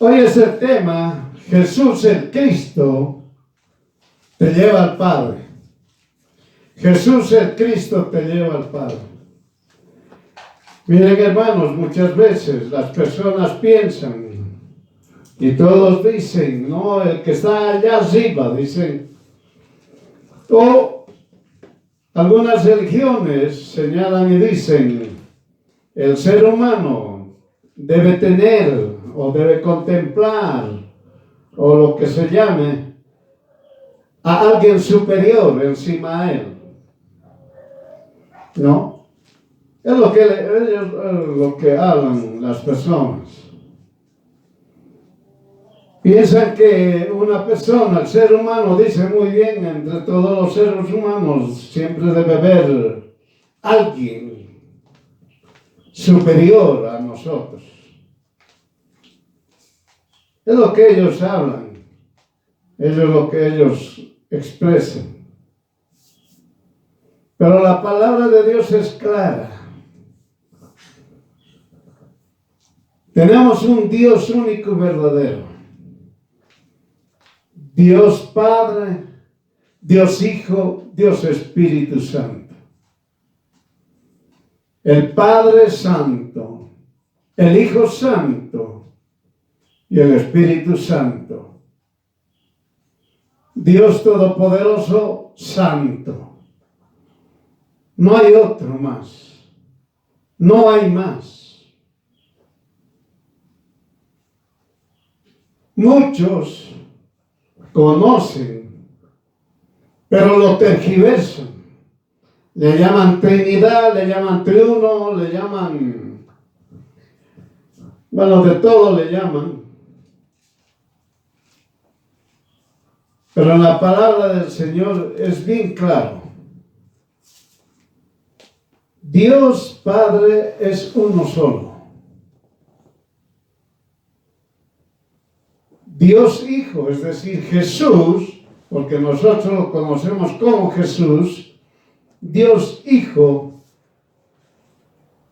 Hoy es el tema, Jesús el Cristo te lleva al Padre. Jesús el Cristo te lleva al Padre. Miren, hermanos, muchas veces las personas piensan y todos dicen, no, el que está allá arriba, dicen, o algunas religiones señalan y dicen, el ser humano debe tener o debe contemplar o lo que se llame a alguien superior encima a él. ¿No? Es lo que hablan las personas. Piensan que una persona, el ser humano, dice muy bien, entre todos los seres humanos siempre debe haber alguien superior a nosotros. Es lo que ellos hablan, es lo que ellos expresan. Pero la palabra de Dios es clara. Tenemos un Dios único y verdadero. Dios Padre, Dios Hijo, Dios Espíritu Santo. El Padre Santo, el Hijo Santo y el Espíritu Santo. Dios Todopoderoso, Santo. No hay otro más. No hay más. Muchos conocen, pero lo tergiversan. Le llaman Trinidad, le llaman Triuno, le llaman, bueno, de todo le llaman. Pero en la palabra del Señor es bien claro. Dios Padre es uno solo. Dios Hijo, es decir, Jesús, porque nosotros lo conocemos como Jesús, Dios Hijo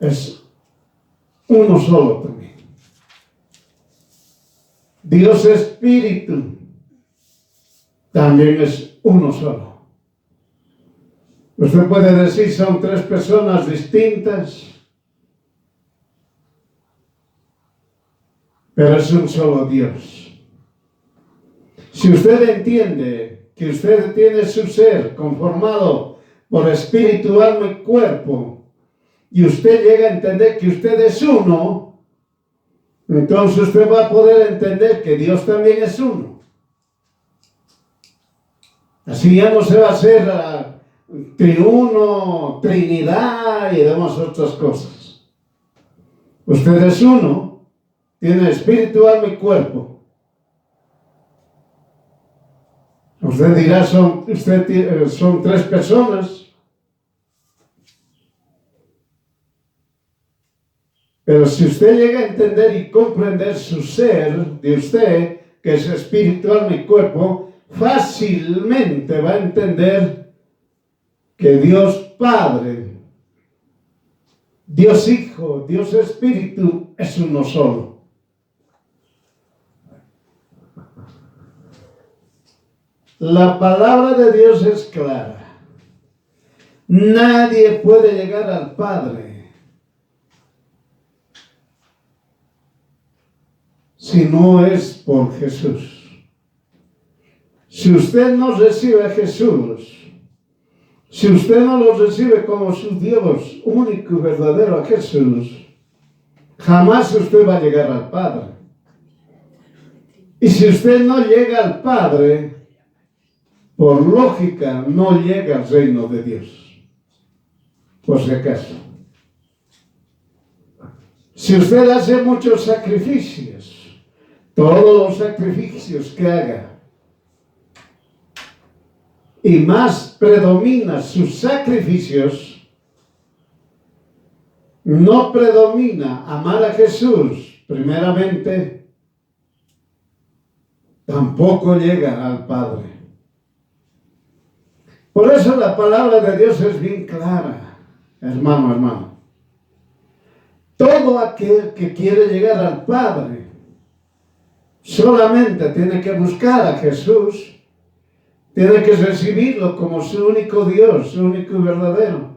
es uno solo también. Dios Espíritu también es uno solo. Usted puede decir, son tres personas distintas, pero es un solo Dios. Si usted entiende que usted tiene su ser conformado por espíritu, alma y cuerpo, y usted llega a entender que usted es uno, entonces usted va a poder entender que Dios también es uno. Así ya no se va a hacer triuno, Trinidad y demás otras cosas. Usted es uno, tiene espíritu, alma y cuerpo. Usted dirá, son tres personas. Pero si usted llega a entender y comprender su ser de usted, que es espíritu, alma y cuerpo, fácilmente va a entender que Dios Padre, Dios Hijo, Dios Espíritu es uno solo. La palabra de Dios es clara. Nadie puede llegar al Padre si no es por Jesús. Si usted no recibe a Jesús, si usted no lo recibe como su Dios único y verdadero, a Jesús, jamás usted va a llegar al Padre. Y si usted no llega al Padre, por lógica, no llega al reino de Dios. Por si acaso. Si usted hace muchos sacrificios, todos los sacrificios que haga, y más predomina sus sacrificios, no predomina amar a Jesús, primeramente, tampoco llega al Padre. Por eso la palabra de Dios es bien clara, hermano. Todo aquel que quiere llegar al Padre solamente tiene que buscar a Jesús, tiene que recibirlo como su único Dios, su único y verdadero.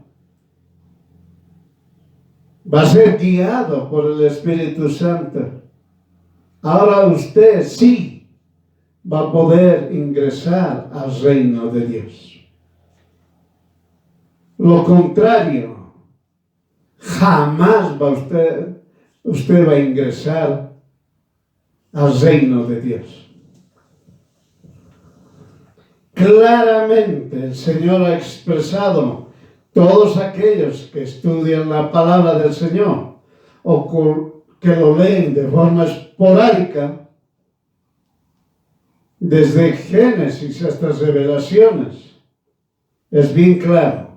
Va a ser guiado por el Espíritu Santo. Ahora usted sí va a poder ingresar al reino de Dios. Lo contrario, jamás usted va a ingresar al reino de Dios. Claramente el Señor ha expresado, todos aquellos que estudian la palabra del Señor o que lo leen de forma esporádica, desde Génesis hasta Revelaciones, es bien claro,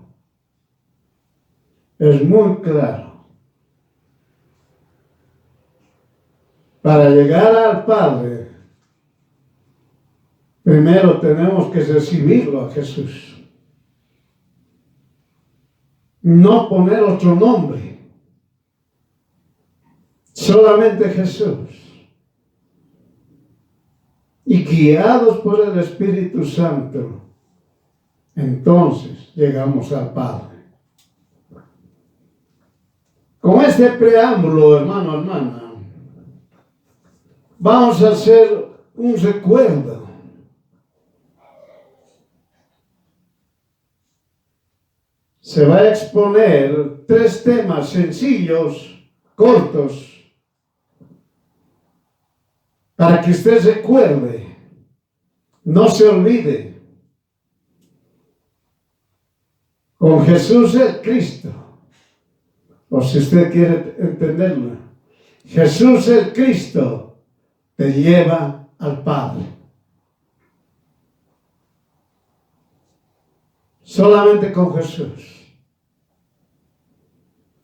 es muy claro. Para llegar al Padre, primero tenemos que recibirlo a Jesús. No poner otro nombre, solamente Jesús. Y guiados por el Espíritu Santo, entonces llegamos al Padre. Con este preámbulo, hermano, hermana, vamos a hacer un recuerdo. Se va a exponer 3 temas sencillos, cortos, para que usted recuerde, no se olvide. Con Jesús el Cristo, o si usted quiere entenderlo, Jesús el Cristo te lleva al Padre. Solamente con Jesús.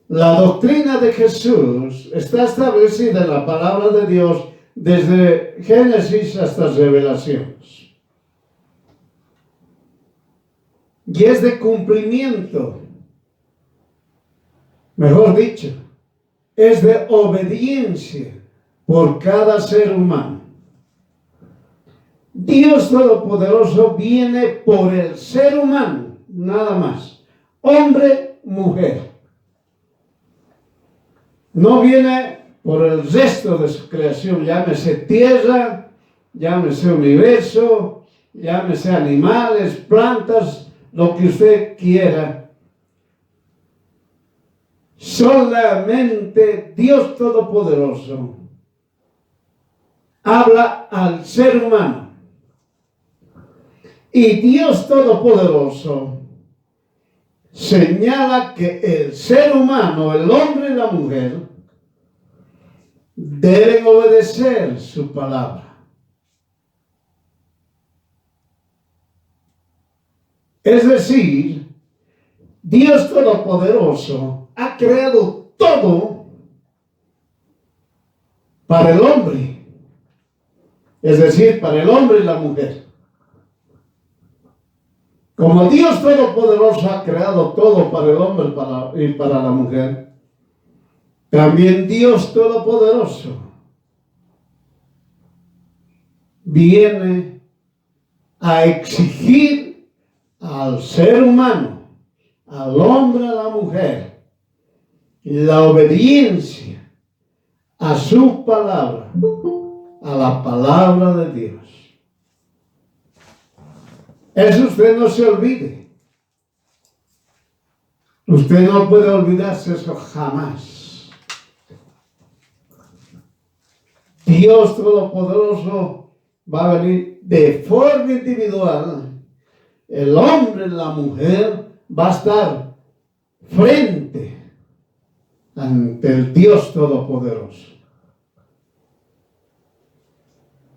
La doctrina de Jesús está establecida en la palabra de Dios desde Génesis hasta Revelaciones. Y es de cumplimiento, mejor dicho, es de obediencia por cada ser humano. Dios Todopoderoso viene por el ser humano, nada más. Hombre, mujer. No viene por el resto de su creación, llámese tierra, llámese universo, llámese animales, plantas, lo que usted quiera. Solamente Dios Todopoderoso habla al ser humano. Y Dios Todopoderoso señala que el ser humano, el hombre y la mujer, deben obedecer su palabra. Es decir, Dios Todopoderoso ha creado todo para el hombre. Es decir, para el hombre y la mujer. Como Dios Todopoderoso ha creado todo para el hombre y para la mujer, también Dios Todopoderoso viene a exigir al ser humano, al hombre, a la mujer, la obediencia a su palabra, a la palabra de Dios. Eso usted no se olvide. Usted no puede olvidarse eso jamás. Dios Todopoderoso va a venir de forma individual. El hombre y la mujer va a estar frente ante el Dios Todopoderoso.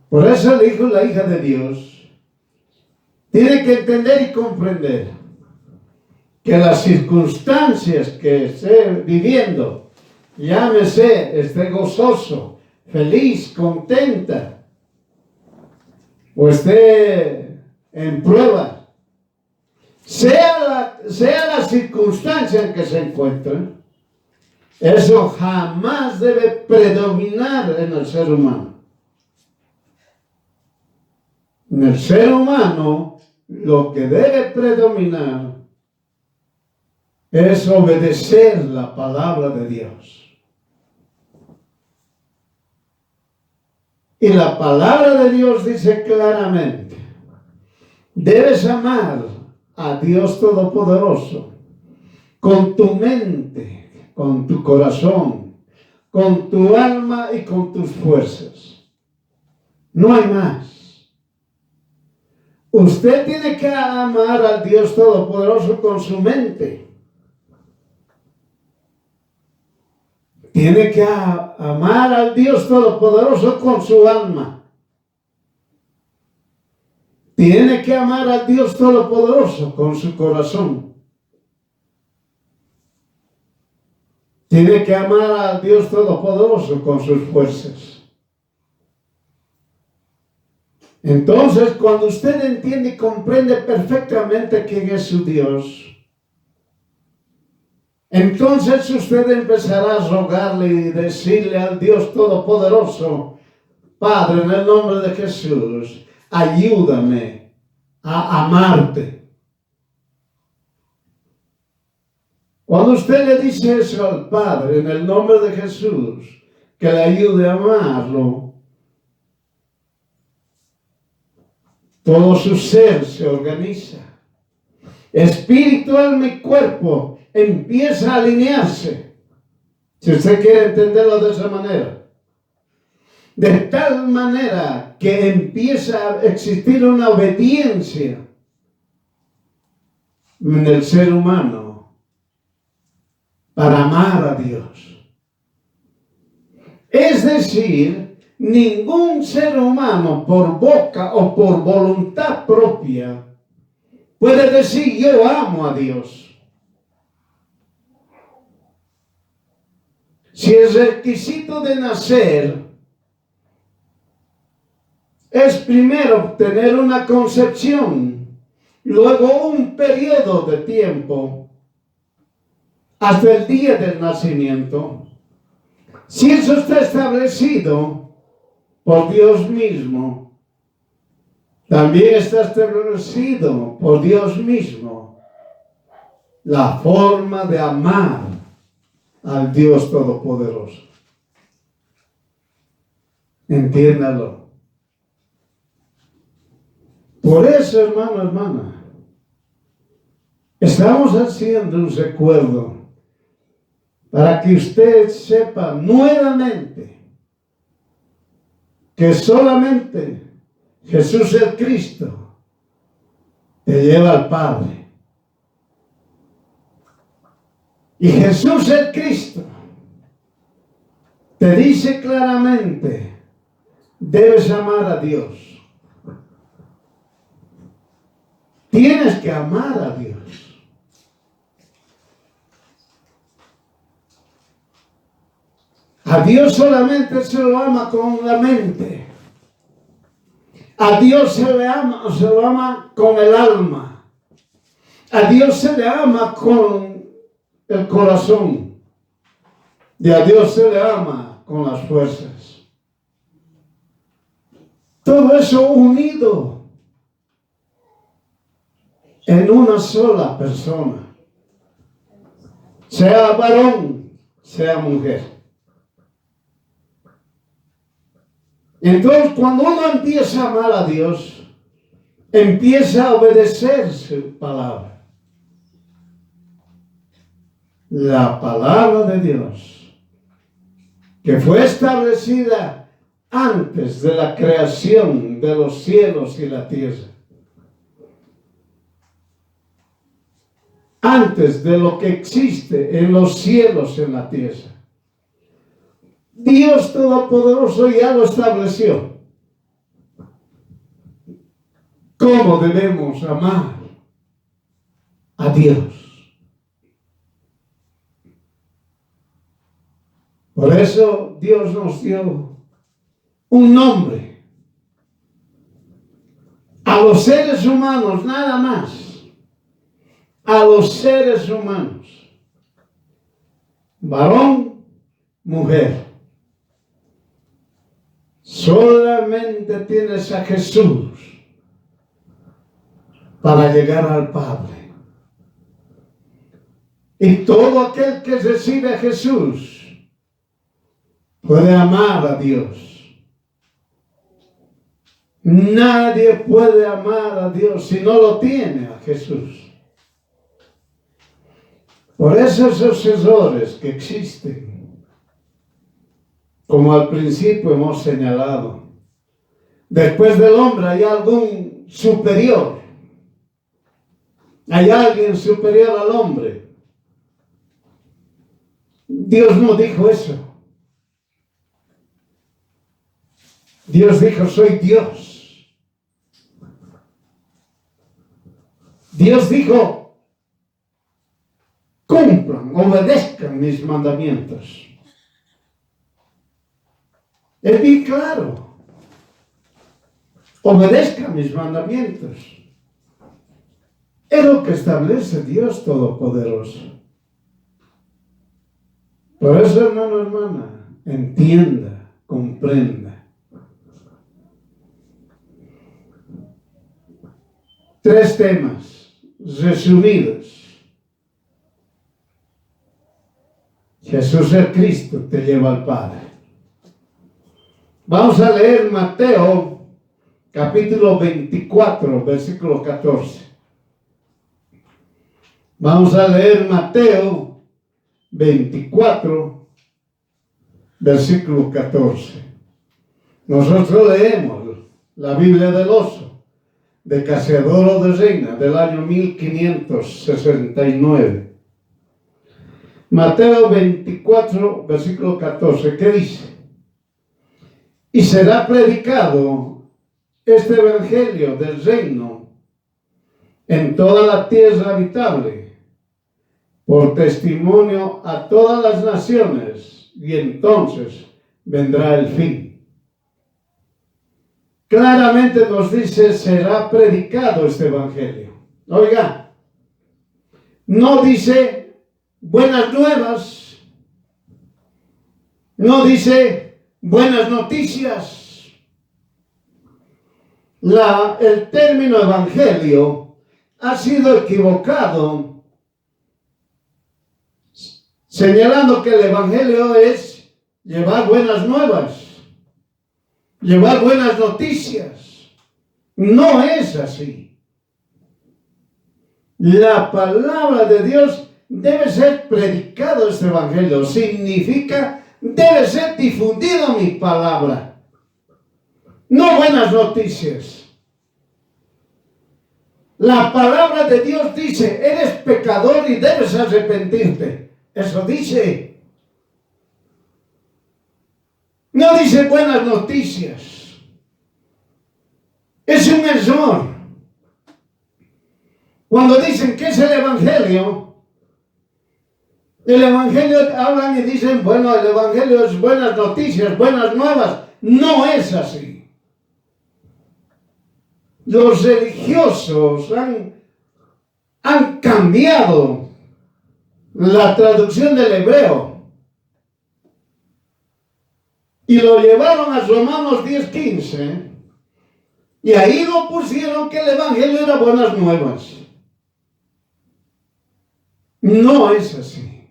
Por eso el hijo y la hija de Dios tiene que entender y comprender que las circunstancias que esté viviendo, llámese, esté gozoso, feliz, contenta, o esté en prueba, sea la circunstancia en que se encuentre, eso jamás debe predominar en el ser humano. En el ser humano, lo que debe predominar es obedecer la palabra de Dios. Y la palabra de Dios dice claramente, debes amar a Dios Todopoderoso con tu mente, con tu corazón, con tu alma y con tus fuerzas. No hay más. Usted tiene que amar al Dios Todopoderoso con su mente. Tiene que amar al Dios Todopoderoso con su alma. Tiene que amar al Dios Todopoderoso con su corazón. Tiene que amar al Dios Todopoderoso con sus fuerzas. Entonces, cuando usted entiende y comprende perfectamente quién es su Dios, entonces usted empezará a rogarle y decirle al Dios Todopoderoso, Padre, en el nombre de Jesús, ayúdame a amarte. Cuando usted le dice eso al Padre, en el nombre de Jesús, que le ayude a amarlo, todo su ser se organiza. Espíritu, alma y cuerpo empieza a alinearse. Si usted quiere entenderlo de esa manera. De tal manera que empieza a existir una obediencia en el ser humano para amar a Dios. Es decir, ningún ser humano por boca o por voluntad propia puede decir yo amo a Dios. Si el requisito de nacer es primero tener una concepción, luego un periodo de tiempo hasta el día del nacimiento, si eso está establecido por Dios mismo, también está establecido por Dios mismo la forma de amar al Dios Todopoderoso. Entiéndalo. Por eso, hermano, hermana, estamos haciendo un recuerdo para que usted sepa nuevamente que solamente Jesús el Cristo te lleva al Padre. Y Jesús el Cristo te dice claramente, debes amar a Dios. Tienes que amar a Dios. A Dios solamente se lo ama con la mente. A Dios se lo ama con el alma. A Dios se le ama con el corazón. Y a Dios se le ama con las fuerzas. Todo eso unido en una sola persona, sea varón, sea mujer. Entonces, cuando uno empieza a amar a Dios, empieza a obedecer su palabra. La palabra de Dios, que fue establecida antes de la creación de los cielos y la tierra. Antes de lo que existe en los cielos y en la tierra. Dios Todopoderoso ya lo estableció. ¿Cómo debemos amar a Dios? Por eso Dios nos dio un nombre a los seres humanos, nada más. A los seres humanos, varón, mujer. Solamente tienes a Jesús para llegar al Padre. Y todo aquel que recibe a Jesús puede amar a Dios. Nadie puede amar a Dios si no lo tiene a Jesús. Por eso esos errores que existen, como al principio hemos señalado, después del hombre hay algún superior. Hay alguien superior al hombre. Dios no dijo eso. Dios dijo, soy Dios. Dios dijo, cumplan, obedezcan mis mandamientos. Es bien claro. Obedezcan mis mandamientos. Es lo que establece Dios Todopoderoso. Por eso, hermano, hermana, entienda, comprenda. 3 temas resumidos. Jesús el Cristo te lleva al Padre. Vamos a leer Mateo capítulo 24, versículo 14. Vamos a leer Mateo 24, versículo 14. Nosotros leemos la Biblia del Oso, de Casiodoro de Reina, del año 1569. Mateo 24, versículo 14, ¿qué dice? Y será predicado este evangelio del reino en toda la tierra habitable, por testimonio a todas las naciones, y entonces vendrá el fin. Claramente nos dice, será predicado este evangelio. Oiga, no dice buenas nuevas, no dice buenas noticias. El término evangelio ha sido equivocado, señalando que el evangelio es llevar buenas nuevas, llevar buenas noticias. No es así. La palabra de Dios debe ser predicado, este evangelio. Significa, debe ser difundido mi palabra. No buenas noticias. La palabra de Dios dice, eres pecador y debes arrepentirte. Eso dice. No dice buenas noticias. Es un error. Cuando dicen que es el evangelio hablan y dicen, bueno, el evangelio es buenas noticias, buenas nuevas. No es así. Los religiosos han cambiado la traducción del hebreo y lo llevaron a Romanos 10:15 y ahí lo pusieron que el evangelio era buenas nuevas. No es así.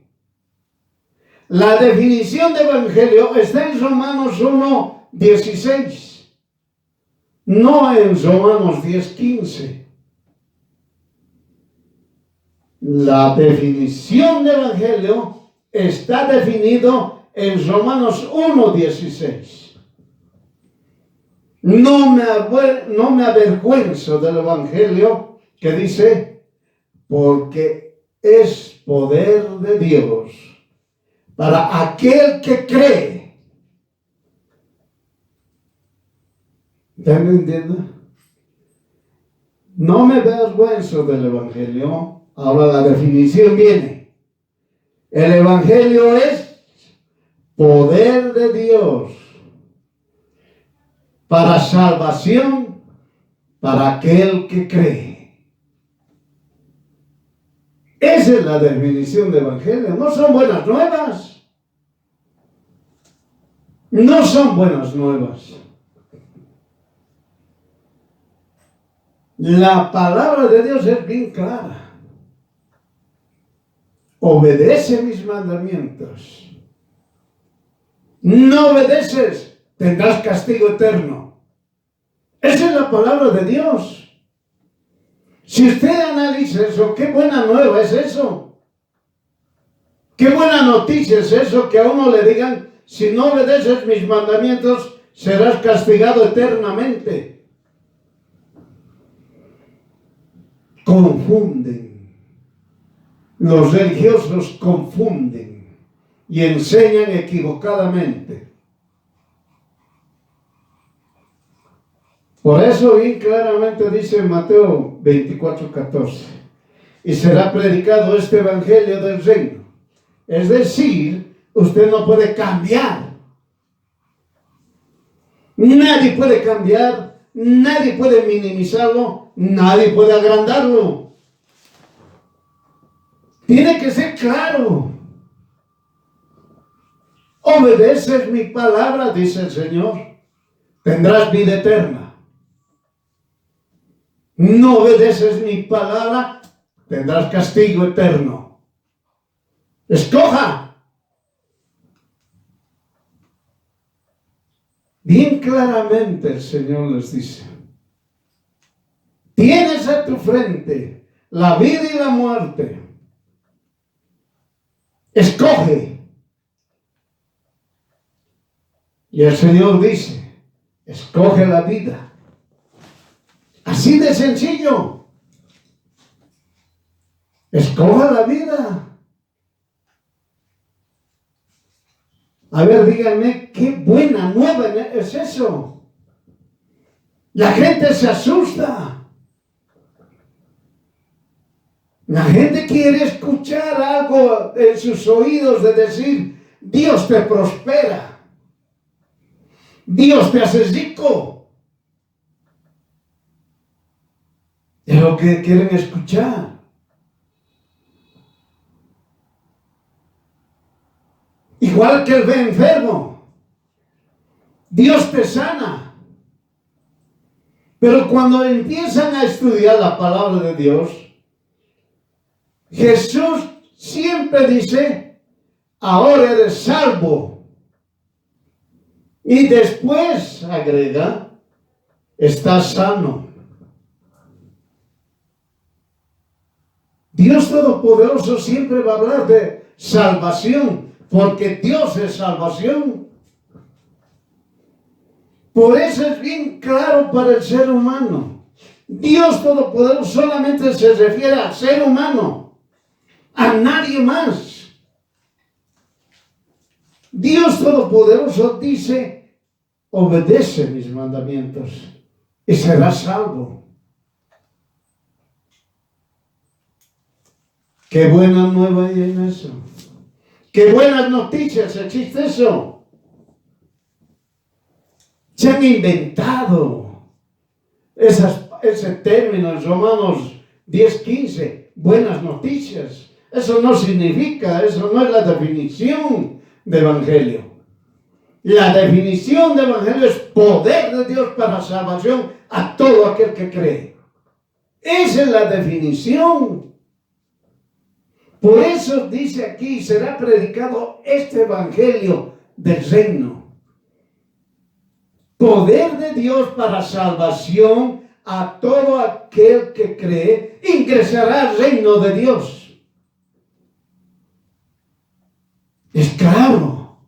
La definición de evangelio está en Romanos 1:16. No en Romanos 10:15. La definición de evangelio está definido en Romanos 1:16. No me avergüenzo del evangelio que dice, porque es poder de Dios para aquel que cree. ¿Están entendiendo? No me avergüenzo del evangelio. Ahora la definición viene. El evangelio es poder de Dios para salvación para aquel que cree. Esa es la definición de evangelio. No son buenas nuevas. No son buenas nuevas. La palabra de Dios es bien clara. Obedece mis mandamientos. No obedeces, tendrás castigo eterno. Esa es la palabra de Dios. Si usted analiza eso, qué buena nueva es eso. Qué buena noticia es eso, que a uno le digan, si no obedeces mis mandamientos, serás castigado eternamente. Confunden. Los religiosos confunden y enseñan equivocadamente. Por eso bien claramente dice Mateo 24:14, y será predicado este evangelio del reino. Es decir, usted no puede cambiar. Nadie puede cambiar, nadie puede minimizarlo, nadie puede agrandarlo. Tiene que ser claro. Obedeces mi palabra, dice el Señor, tendrás vida eterna. No obedeces mi palabra, tendrás castigo eterno. Escoja. Bien claramente el Señor les dice, tienes a tu frente la vida y la muerte. Escoge. Y el Señor dice, escoge la vida. Así de sencillo. Escoja la vida. A ver, díganme, qué buena nueva es eso. La gente se asusta. La gente quiere escuchar algo en sus oídos de decir, Dios te prospera. Dios te hace rico. Es lo que quieren escuchar. Igual que el enfermo. Dios te sana. Pero cuando empiezan a estudiar la palabra de Dios, Jesús siempre dice, ahora eres salvo. Y después agrega, estás sano. Dios Todopoderoso siempre va a hablar de salvación, porque Dios es salvación. Por eso es bien claro para el ser humano. Dios Todopoderoso solamente se refiere al ser humano, a nadie más. Dios Todopoderoso dice, obedece mis mandamientos y serás salvo. Qué buena nueva hay en eso. Qué buenas noticias existe eso. Se han inventado ese término en Romanos 10:15, buenas noticias. Eso no significa, eso no es la definición de evangelio. La definición de evangelio es poder de Dios para salvación a todo aquel que cree. Esa es la definición. Por eso dice aquí, será predicado este evangelio del reino. Poder de Dios para salvación a todo aquel que cree, ingresará al reino de Dios. Es claro.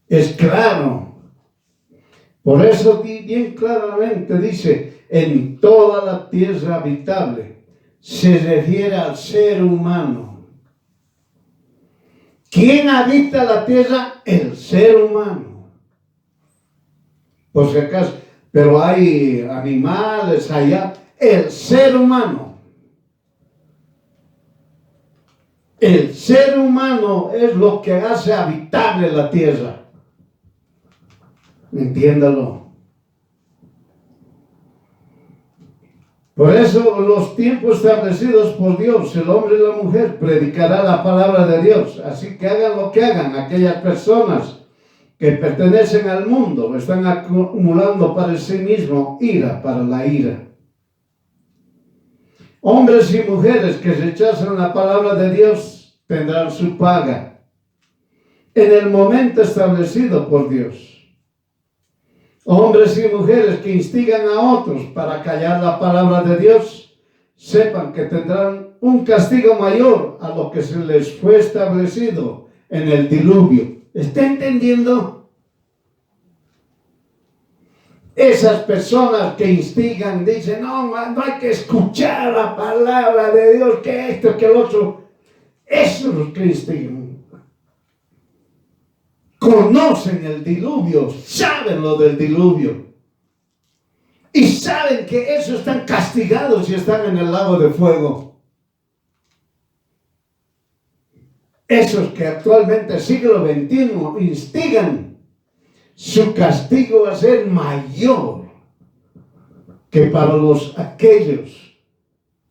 Es claro. Por eso bien claramente dice, en toda la tierra habitable, se refiere al ser humano. ¿Quién habita la tierra? El ser humano. Por si acaso, pero hay animales allá. El ser humano. El ser humano es lo que hace habitable la tierra. Entiéndalo. Por eso los tiempos establecidos por Dios, el hombre y la mujer predicará la palabra de Dios. Así que hagan lo que hagan aquellas personas que pertenecen al mundo están acumulando para sí mismo ira para la ira. Hombres y mujeres que rechazan la palabra de Dios tendrán su paga en el momento establecido por Dios. Hombres y mujeres que instigan a otros para callar la palabra de Dios, sepan que tendrán un castigo mayor a lo que se les fue establecido en el diluvio. ¿Está entendiendo? Esas personas que instigan, dicen, no hay que escuchar la palabra de Dios, que esto, que el otro. Esos son los que instigan. Conocen el diluvio, saben lo del diluvio. Y saben que esos están castigados y están en el lago de fuego. Esos que actualmente, siglo XXI, instigan, su castigo va a ser mayor que para aquellos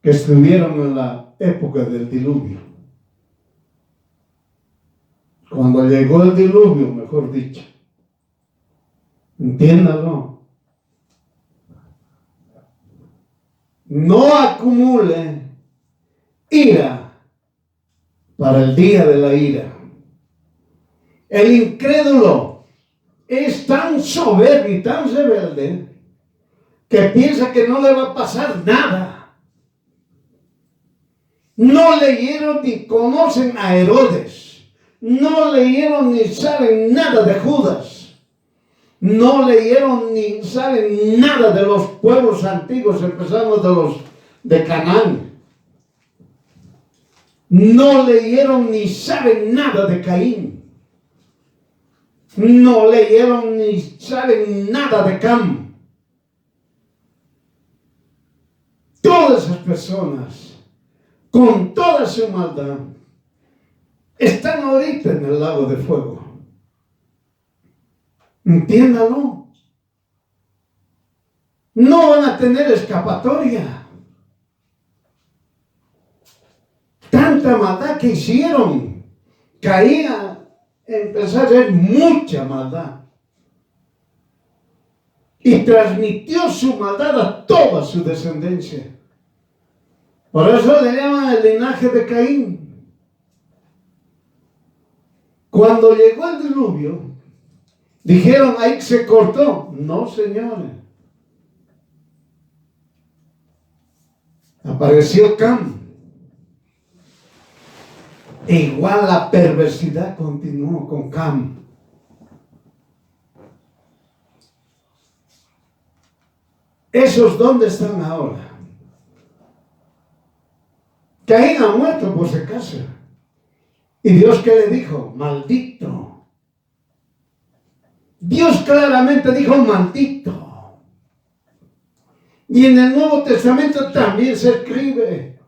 que estuvieron en la época del diluvio. Cuando llegó el diluvio, mejor dicho. Entiéndalo. No acumule ira para el día de la ira. El incrédulo es tan soberbio y tan rebelde que piensa que no le va a pasar nada. No leyeron ni conocen a Herodes. No leyeron ni saben nada de Judas. No leyeron ni saben nada de los pueblos antiguos, empezando de Canaán. No leyeron ni saben nada de Caín. No leyeron ni saben nada de Cam. Todas esas personas, con toda su maldad, están ahorita en el lago de fuego. Entiéndalo. No van a tener escapatoria. Tanta maldad que hicieron. Caín empezó a hacer mucha maldad. Y transmitió su maldad a toda su descendencia. Por eso le llaman el linaje de Caín. Cuando llegó el diluvio, dijeron, ahí se cortó. No, señores. Apareció Cam. E igual la perversidad continuó con Cam. ¿Esos dónde están ahora? Caín ha muerto por si acaso. ¿Y Dios qué le dijo? Maldito. Dios claramente dijo maldito. Y en el Nuevo Testamento también se escribe.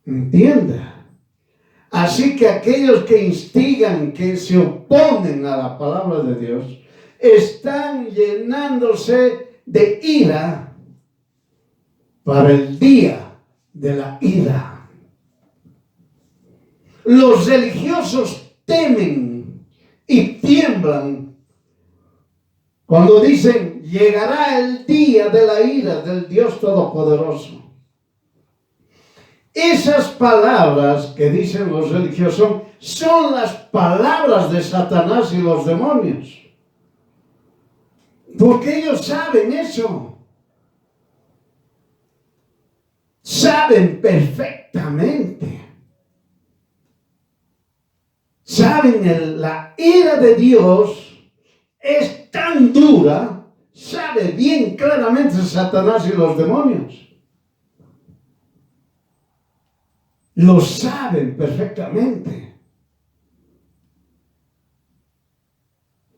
Entienda. Así que aquellos que instigan, que se oponen a la palabra de Dios, están llenándose de ira para el día de la ira. Los religiosos temen y tiemblan cuando dicen, llegará el día de la ira del Dios Todopoderoso. Esas palabras que dicen los religiosos son las palabras de Satanás y los demonios. Porque ellos saben eso. Saben perfectamente. Saben, la ira de Dios es tan dura, sabe bien claramente Satanás y los demonios. Lo saben perfectamente.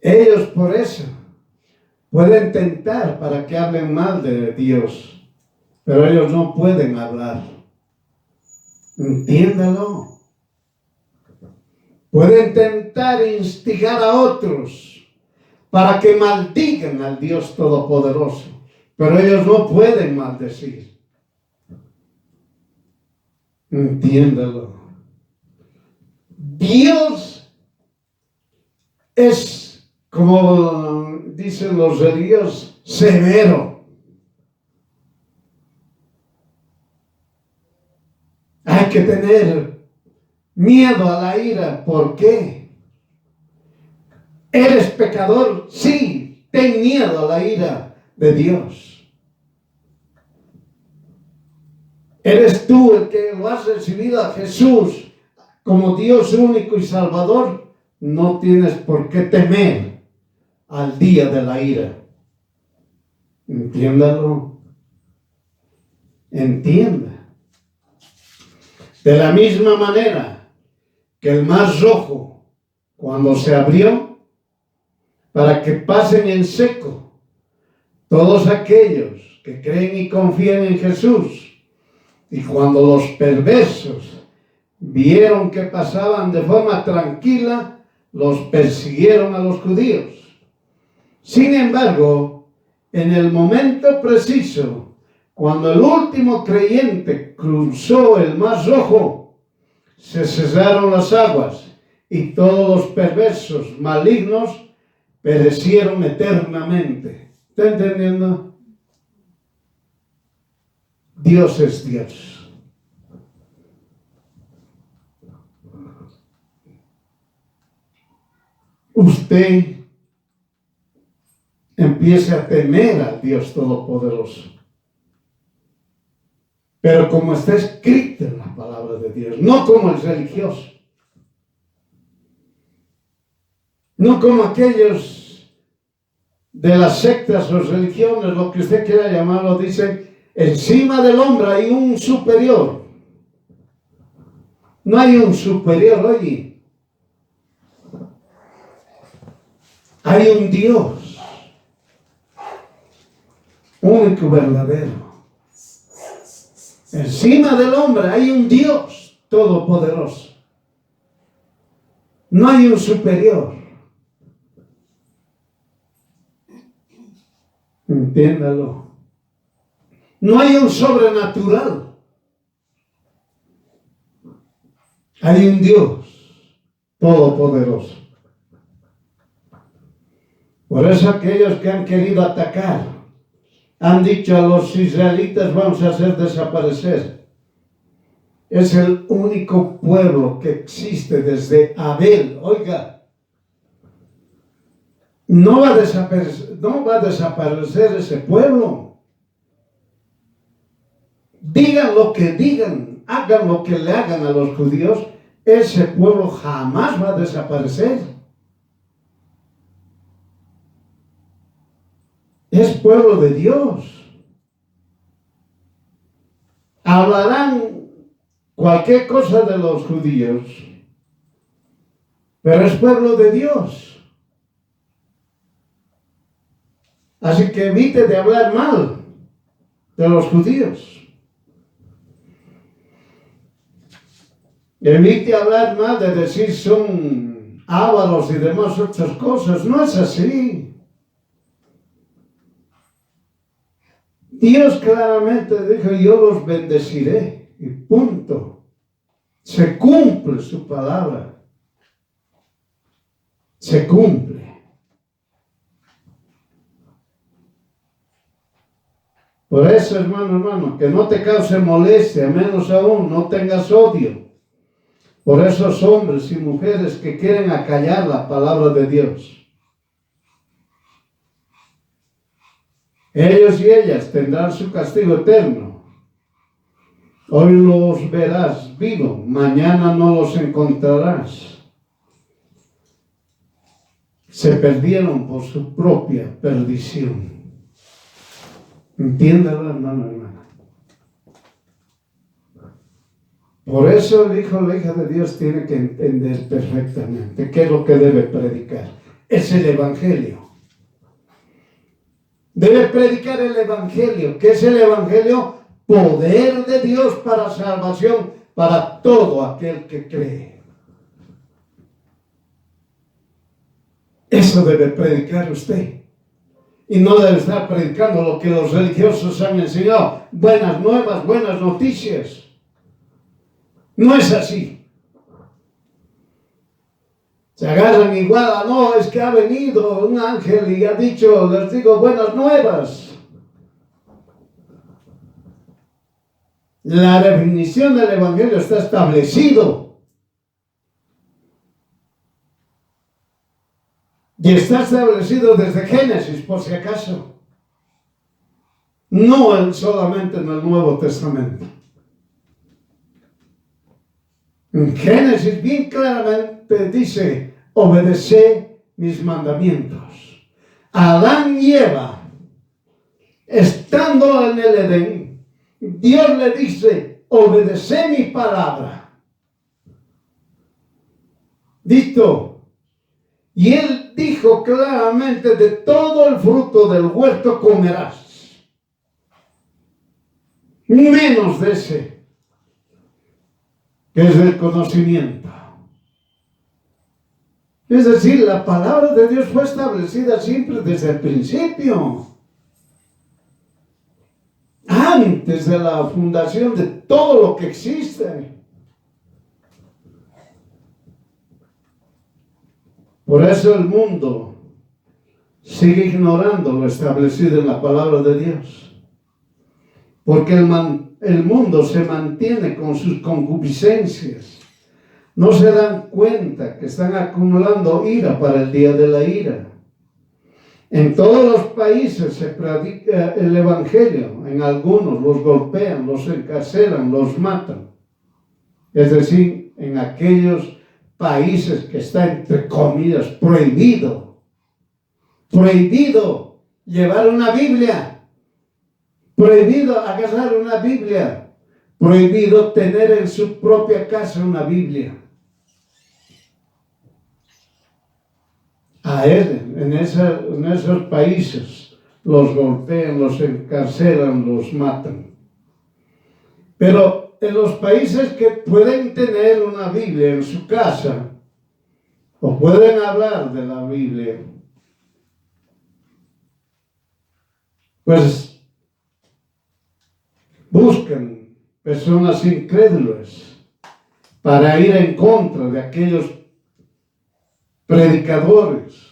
Ellos por eso pueden tentar para que hablen mal de Dios, pero ellos no pueden hablar. Entiéndalo. Pueden tentar instigar a otros para que maldigan al Dios Todopoderoso, pero ellos no pueden maldecir. Entiéndalo. Dios es, como dicen los religiosos, severo. Hay que tener miedo a la ira. ¿Por qué? ¿Eres pecador? Sí, ten miedo a la ira de Dios. ¿Eres tú el que lo has recibido a Jesús como Dios único y Salvador? No tienes por qué temer al día de la ira. Entiéndalo. Entienda. De la misma manera que el mar rojo, cuando se abrió, para que pasen en seco todos aquellos que creen y confían en Jesús, y cuando los perversos vieron que pasaban de forma tranquila, los persiguieron a los judíos. Sin embargo, en el momento preciso, cuando el último creyente cruzó el mar rojo, se cesaron las aguas y todos los perversos malignos perecieron eternamente. ¿Está entendiendo? Dios es Dios. Usted empiece a temer al Dios Todopoderoso. Pero como está escrito en la palabra de Dios, no como el religioso. No como aquellos de las sectas o religiones, lo que usted quiera llamarlo, dicen, encima del hombre hay un superior. No hay un superior allí. Hay un Dios único, verdadero. Encima del hombre hay un Dios todopoderoso. No hay un superior. Entiéndalo. No hay un sobrenatural. Hay un Dios todopoderoso. Por eso aquellos que han querido atacar han dicho a los israelitas, vamos a hacer desaparecer. Es el único pueblo que existe desde Abel. Oiga, no va a desaparecer ese pueblo. Digan lo que digan, hagan lo que le hagan a los judíos, ese pueblo jamás va a desaparecer. Es pueblo de Dios. Hablarán cualquier cosa de los judíos, pero es pueblo de Dios. Así que evite de hablar mal de los judíos. Evite hablar mal de decir son ávaros y demás otras cosas. No es así. Dios claramente dijo, yo los bendeciré. Y punto. Se cumple su palabra. Se cumple. Por eso, hermano, que no te cause molestia, menos aún, no tengas odio por esos hombres y mujeres que quieren acallar la palabra de Dios. Ellos y ellas tendrán su castigo eterno. Hoy los verás vivos, mañana no los encontrarás. Se perdieron por su propia perdición. Entiéndalo, hermano. Por eso el hijo o la hija de Dios tiene que entender perfectamente qué es lo que debe predicar. Es el evangelio. Debe predicar el evangelio. ¿Qué es el evangelio? Poder de Dios para salvación para todo aquel que cree. Eso debe predicar usted. Y no debe estar predicando lo que los religiosos han enseñado. Buenas nuevas, buenas noticias. No es así. Se agarran igual a no, es que ha venido un ángel y ha dicho, les digo buenas nuevas. La definición del Evangelio está establecido. Y está establecido desde Génesis, por si acaso. No solamente en el Nuevo Testamento. En Génesis bien claramente dice, obedeced mis mandamientos. Adán y Eva, estando en el Edén, Dios le dice, obedeced mi palabra. Listo. Y él dijo claramente, de todo el fruto del huerto comerás, menos de ese, que es el conocimiento. Es decir, la palabra de Dios fue establecida siempre desde el principio. Antes de la fundación de todo lo que existe. Por eso el mundo sigue ignorando lo establecido en la palabra de Dios. Porque el mundo se mantiene con sus concupiscencias. No se dan cuenta que están acumulando ira para el día de la ira. En todos los países se predica el Evangelio. En algunos los golpean, los encarcelan, los matan. Es decir, en aquellos países que está, entre comillas, prohibido llevar una Biblia, prohibido agarrar una Biblia, prohibido tener en su propia casa una Biblia. A él, en esos países, los golpean, los encarcelan, los matan. Pero en los países que pueden tener una Biblia en su casa, o pueden hablar de la Biblia, pues buscan personas incrédulas para ir en contra de aquellos predicadores,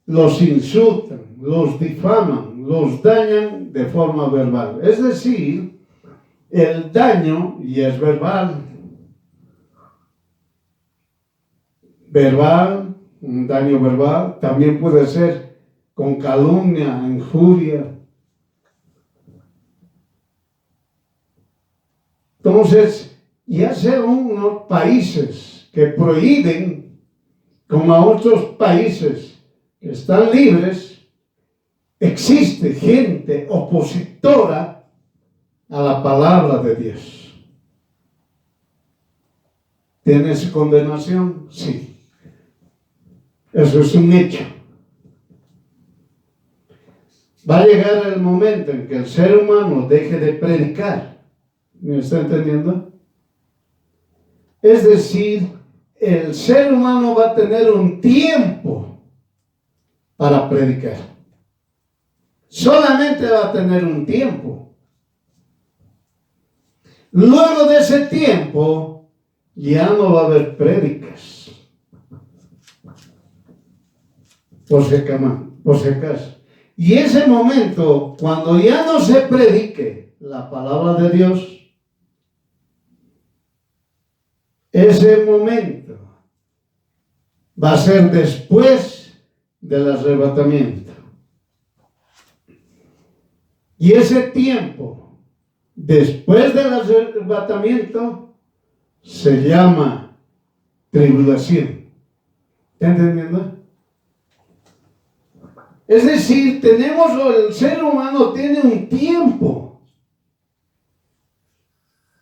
los insultan, los difaman, los dañan de forma verbal. Es decir, el daño, y es verbal, un daño verbal, también puede ser con calumnia, injuria. Entonces, ya sea unos países que prohíben, como a otros países que están libres, existe gente opositora a la palabra de Dios. ¿Tiene su condenación? Sí. Eso es un hecho. Va a llegar el momento en que el ser humano deje de predicar. ¿Me está entendiendo? Es decir, el ser humano va a tener un tiempo para predicar. Solamente va a tener un tiempo. Luego de ese tiempo, ya no va a haber prédicas. Por si acaso. Y ese momento, cuando ya no se predique la palabra de Dios, ese momento va a ser después del arrebatamiento. Y ese tiempo, después del arrebatamiento, se llama tribulación. ¿Está entendiendo? Es decir, el ser humano tiene un tiempo.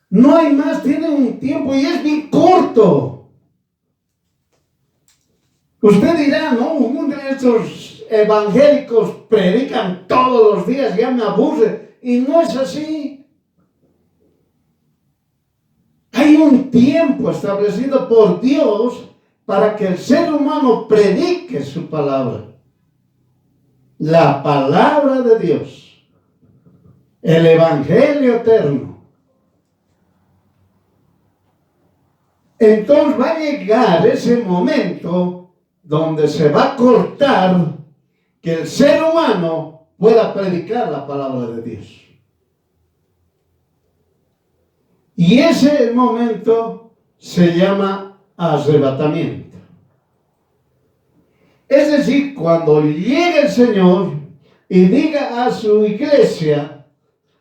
No hay más, tiene un tiempo y es bien corto. Usted dirá, no, uno de estos evangélicos predican todos los días, ya me aburre. Y no es así. Hay un tiempo establecido por Dios para que el ser humano predique su palabra. La palabra de Dios. El evangelio eterno. Entonces va a llegar ese momento donde se va a cortar que el ser humano pueda predicar la palabra de Dios. Y ese momento se llama arrebatamiento. Es decir, cuando llegue el Señor y diga a su iglesia,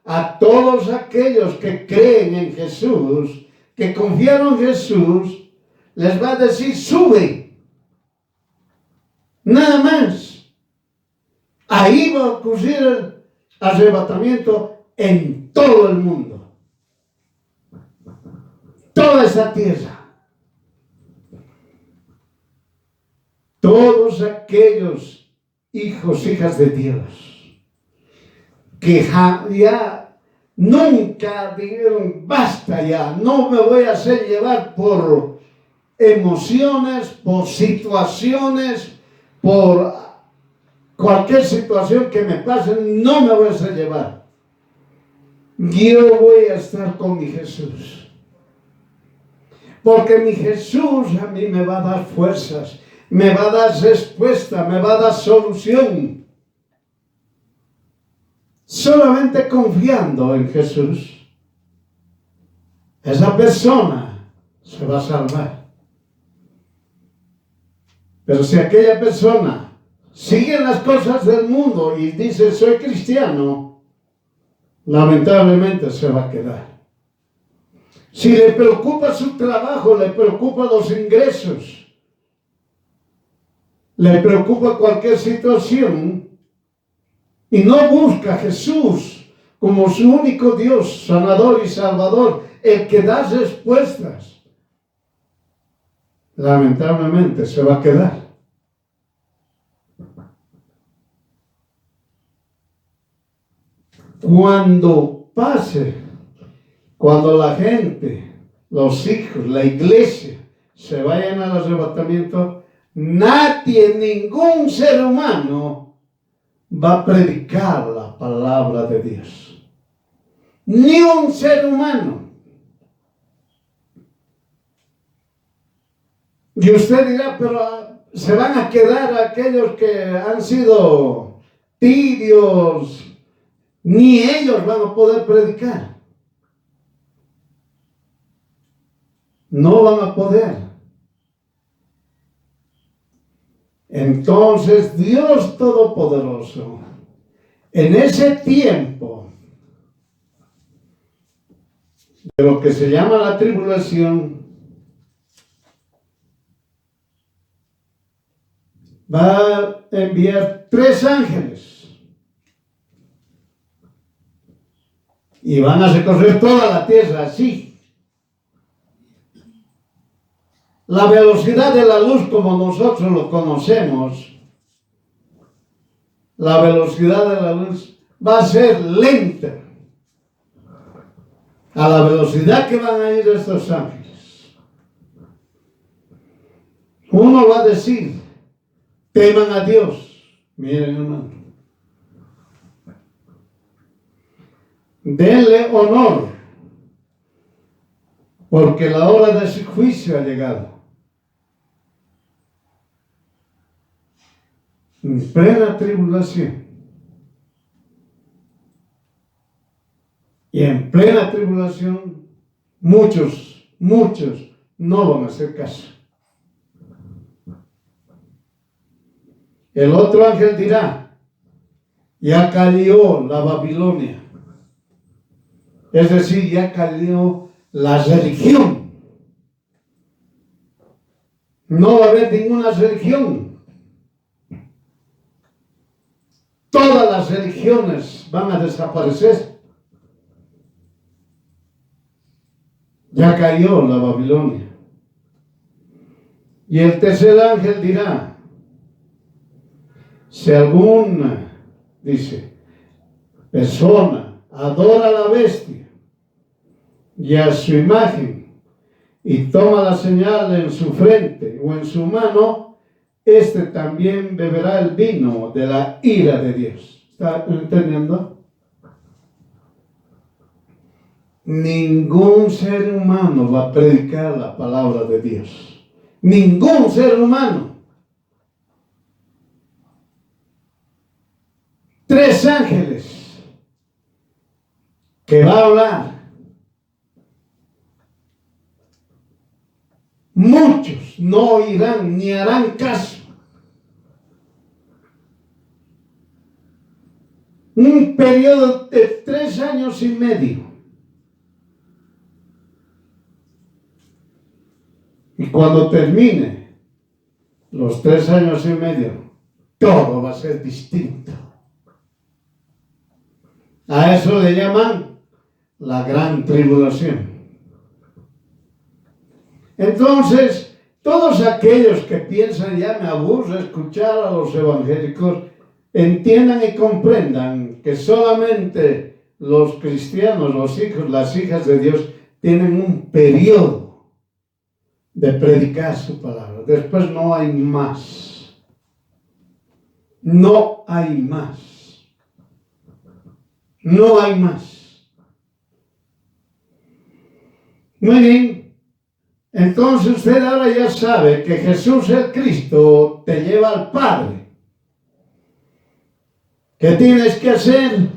a todos aquellos que creen en Jesús, que confiaron en Jesús, les va a decir, sube. Nada más. Ahí va a ocurrir el arrebatamiento en todo el mundo. Toda esa tierra. Todos aquellos hijos, hijas de Dios, que ya nunca dijeron, basta ya, no me voy a hacer llevar por emociones, por situaciones, por cualquier situación que me pase, no me voy a hacer llevar. Yo voy a estar con mi Jesús. Porque mi Jesús a mí me va a dar fuerzas, me va a dar respuesta, me va a dar solución. Solamente confiando en Jesús, esa persona se va a salvar. Pero si aquella persona sigue las cosas del mundo y dice soy cristiano, lamentablemente se va a quedar. Si le preocupa su trabajo, le preocupa los ingresos, le preocupa cualquier situación y no busca a Jesús como su único Dios, sanador y salvador, el que da respuestas, lamentablemente se va a quedar. Cuando pase, cuando la gente, los hijos, la iglesia se vayan al arrebatamiento, nadie, ningún ser humano va a predicar la palabra de Dios. Ni un ser humano. Y usted dirá, pero se van a quedar aquellos que han sido tibios, ni ellos van a poder predicar. No van a poder. Entonces Dios Todopoderoso, en ese tiempo de lo que se llama la tribulación, va a enviar 3 ángeles y van a recorrer toda la tierra así. La velocidad de la luz como nosotros lo conocemos, la velocidad de la luz va a ser lenta a la velocidad que van a ir estos ángeles. Uno va a decir, teman a Dios. Miren, hermano. Denle honor, porque la hora de su juicio ha llegado. En plena tribulación. Y en plena tribulación, muchos no van a hacer caso. El otro ángel dirá, ya cayó la Babilonia. Es decir, ya cayó la religión. No va a haber ninguna religión. Todas las religiones van a desaparecer. Ya cayó la Babilonia. Y el tercer ángel dirá, si alguna, dice, persona adora a la bestia y a su imagen y toma la señal en su frente o en su mano, este también beberá el vino de la ira de Dios. ¿Está entendiendo? Ningún ser humano va a predicar la palabra de Dios. Ningún ser humano. 3 ángeles que va a hablar. Muchos no oirán ni harán caso. Un periodo de 3 años y medio. Y cuando termine los 3 años y medio, todo va a ser distinto. A eso le llaman la gran tribulación. Entonces, todos aquellos que piensan, ya me aburre escuchar a los evangélicos, entiendan y comprendan que solamente los cristianos, los hijos, las hijas de Dios, tienen un periodo de predicar su palabra. Después no hay más. No hay más. No hay más. Muy bien. Entonces usted ahora ya sabe que Jesús el Cristo te lleva al Padre. ¿Qué tienes que hacer?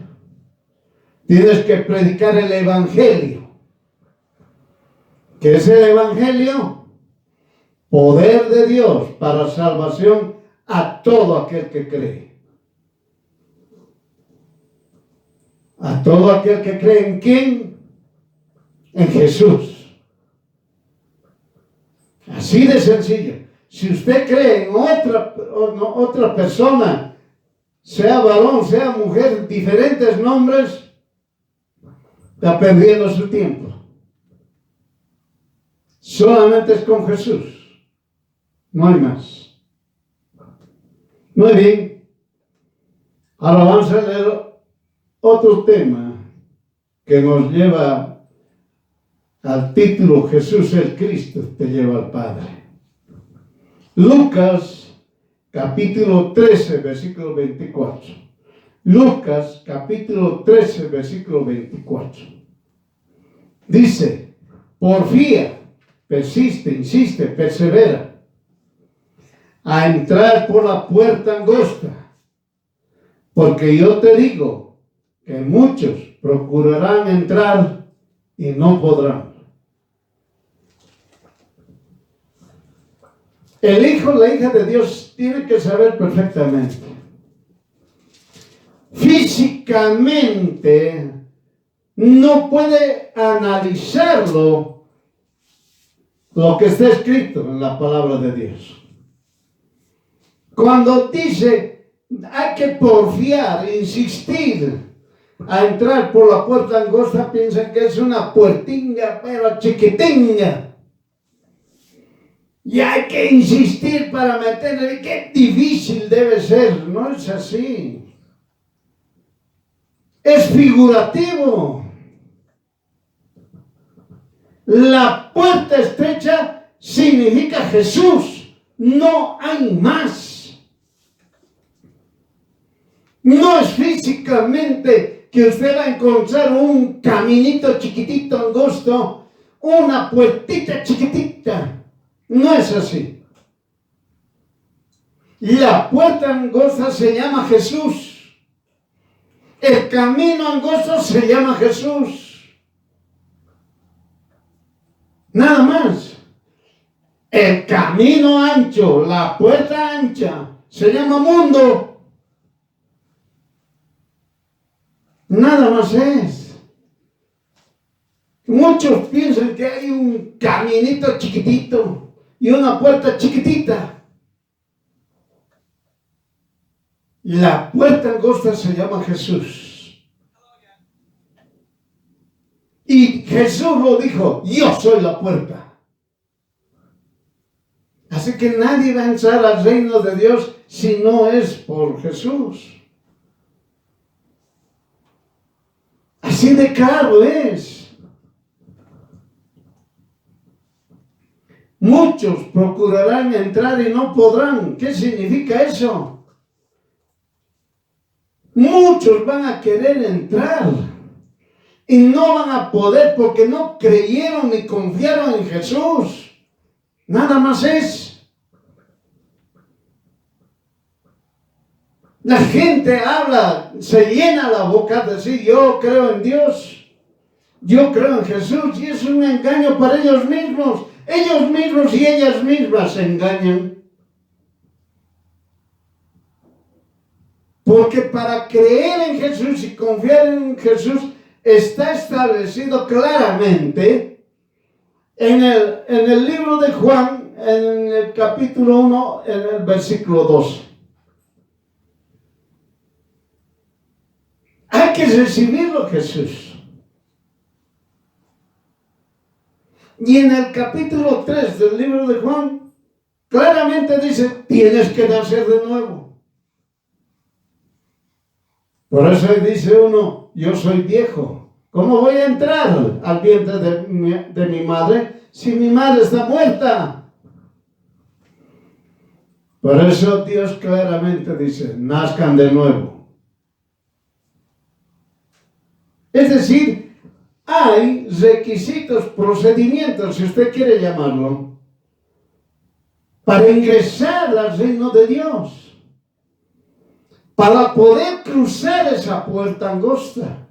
Tienes que predicar el Evangelio. ¿Qué es el Evangelio? Poder de Dios para salvación a todo aquel que cree. A todo aquel que cree ¿en quién? En Jesús. Así de sencillo. Si usted cree en otra persona, sea varón, sea mujer, diferentes nombres, está perdiendo su tiempo. Solamente es con Jesús. No hay más. Muy bien. Ahora vamos a leer otro tema que nos lleva al título Jesús el Cristo te lleva al Padre. Lucas capítulo 13, versículo 24. Lucas capítulo 13, versículo 24. Dice, porfía, persiste, insiste, persevera a entrar por la puerta angosta, porque yo te digo que muchos procurarán entrar y no podrán. El hijo, la hija de Dios tiene que saber perfectamente. Físicamente no puede analizarlo lo que está escrito en la palabra de Dios. Cuando dice hay que porfiar, insistir a entrar por la puerta angosta, piensa que es una puertinga pero chiquitinga. Y hay que insistir para meterle. Qué difícil debe ser. No es así. Es figurativo. La puerta estrecha significa Jesús. No hay más. No es físicamente que usted va a encontrar un caminito chiquitito, angosto, una puertita chiquitita. No es así. La puerta angosta se llama Jesús. El camino angosto se llama Jesús. Nada más. El camino ancho, la puerta ancha, se llama mundo. Nada más es. Muchos piensan que hay un caminito chiquitito y una puerta chiquitita. La puerta angosta se llama Jesús. Y Jesús lo dijo, yo soy la puerta. Así que nadie va a entrar al reino de Dios si no es por Jesús. Así de claro es. Muchos procurarán entrar y no podrán. ¿Qué significa eso? Muchos van a querer entrar y no van a poder porque no creyeron ni confiaron en Jesús. Nada más es. La gente habla, se llena la boca de decir, yo creo en Dios, yo creo en Jesús, y es un engaño para ellos mismos. Ellos mismos y ellas mismas se engañan. Porque para creer en Jesús y confiar en Jesús está establecido claramente en el libro de Juan, en el capítulo 1, en el versículo 2. Hay que recibirlo, Jesús. Y en el capítulo 3 del libro de Juan, claramente dice, tienes que nacer de nuevo. Por eso dice uno, yo soy viejo. ¿Cómo voy a entrar al vientre de mi madre si mi madre está muerta? Por eso Dios claramente dice, nazcan de nuevo. Es decir, hay requisitos, procedimientos, si usted quiere llamarlo, para ingresar al reino de Dios. Para poder cruzar esa puerta angosta.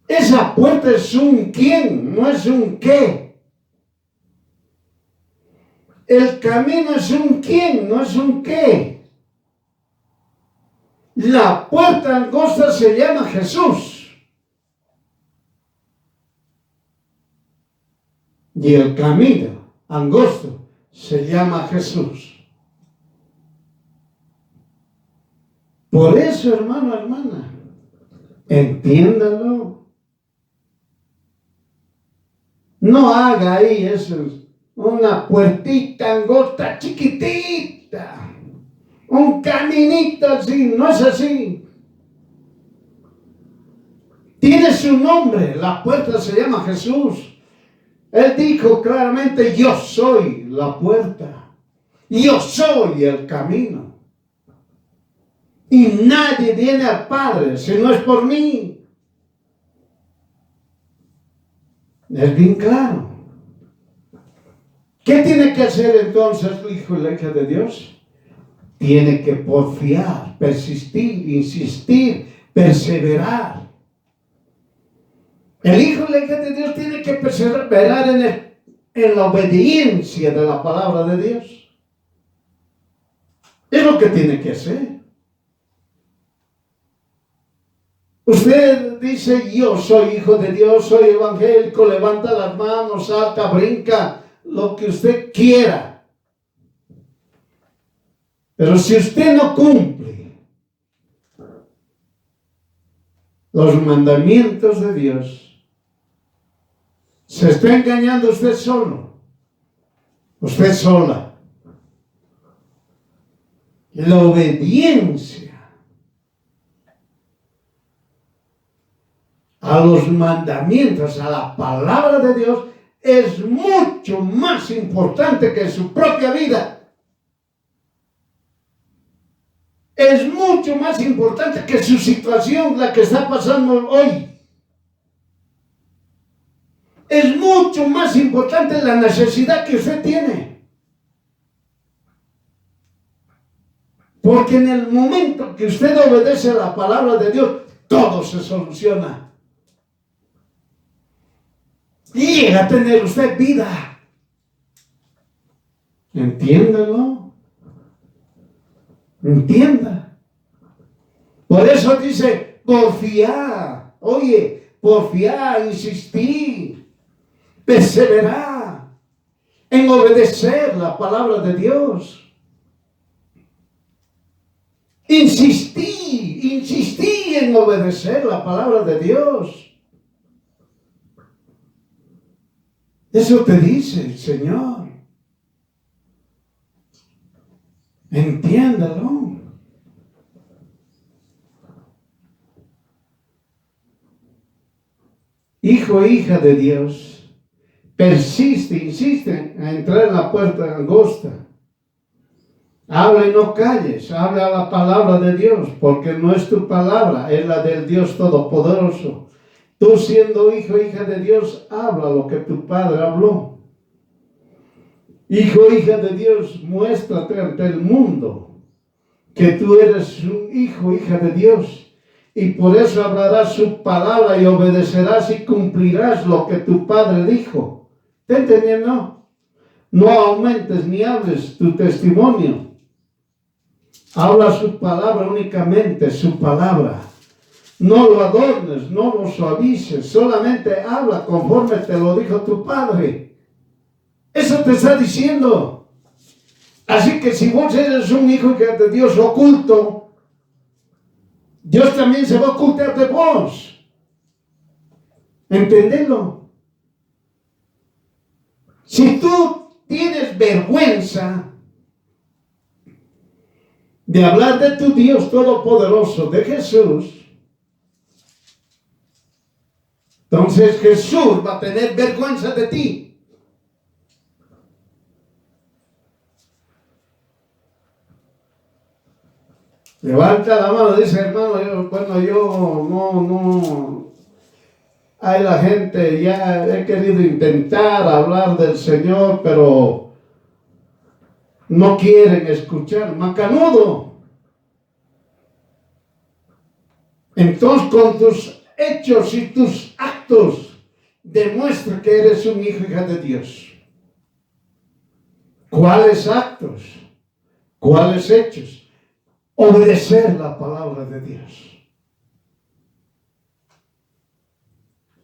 Esa puerta es un quién, no es un qué. El camino es un quién, no es un qué. La puerta angosta se llama Jesús. Y el camino angosto se llama Jesús. Por eso, hermano, hermana, entiéndalo. No haga ahí eso, una puertita angosta chiquitita, un caminito así, no es así. Tiene su nombre, la puerta se llama Jesús. Él dijo claramente, yo soy la puerta, yo soy el camino. Y nadie viene al Padre si no es por mí. Es bien claro. ¿Qué tiene que hacer entonces el hijo y la hija de Dios? Tiene que porfiar, persistir, insistir, perseverar. El hijo y la hija de Dios tiene que perseverar en la obediencia de la palabra de Dios. Es lo que tiene que hacer. Usted dice, yo soy hijo de Dios, soy evangélico, levanta las manos, salta, brinca, lo que usted quiera. Pero si usted no cumple los mandamientos de Dios, se está engañando usted solo, usted sola. La obediencia a los mandamientos, a la palabra de Dios, es mucho más importante que su propia vida. Es mucho más importante que su situación, la que está pasando hoy. Es mucho más importante la necesidad que usted tiene. Porque en el momento que usted obedece a la palabra de Dios, todo se soluciona. Y llega a tener usted vida. Entiéndalo. Entienda. Por eso dice, porfiar. Oye, porfiar, insistir, perseverar en obedecer la palabra de Dios. Insistir en obedecer la palabra de Dios. Eso te dice el Señor. Entiéndalo. Hijo e hija de Dios, persiste, insiste a entrar en la puerta angosta. Habla y no calles, habla la palabra de Dios, porque no es tu palabra, es la del Dios Todopoderoso. Tú siendo hijo e hija de Dios, habla lo que tu Padre habló. Hijo e hija de Dios, muéstrate ante el mundo que tú eres un hijo, hija de Dios, y por eso hablarás su palabra y obedecerás y cumplirás lo que tu padre dijo. ¿Te entendiendo? No aumentes ni hables tu testimonio. Habla su palabra únicamente, su palabra. No lo adornes, no lo suavices, solamente habla conforme te lo dijo tu padre. Eso te está diciendo. Así que si vos eres un hijo de Dios oculto, Dios también se va a ocultar de vos. ¿Entendelo? Si tú tienes vergüenza de hablar de tu Dios Todopoderoso, de Jesús, entonces Jesús va a tener vergüenza de ti. Levanta la mano, dice hermano, yo no, hay la gente, ya he querido intentar hablar del Señor, pero no quieren escuchar, macanudo. Entonces con tus hechos y tus actos demuestra que eres un hijo, hija de Dios. ¿Cuáles actos? ¿Cuáles hechos? Obedecer la palabra de Dios.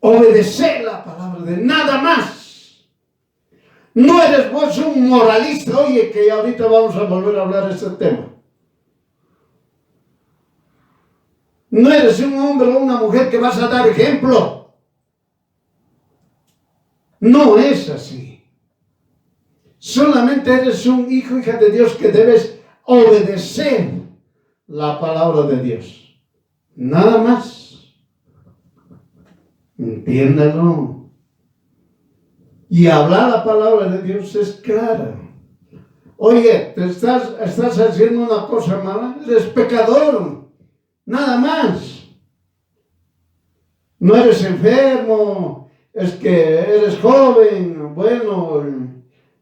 Obedecer la palabra de nada más. No eres vos un moralista. Oye, que ahorita vamos a volver a hablar de este tema. No eres un hombre o una mujer que vas a dar ejemplo. No es así. Solamente eres un hijo, hija de Dios que debes obedecer la palabra de Dios. Nada más. Entiéndalo. Y hablar la palabra de Dios es clara. Oye, te estás haciendo una cosa mala, eres pecador. Nada más. No eres enfermo, es que eres joven, bueno,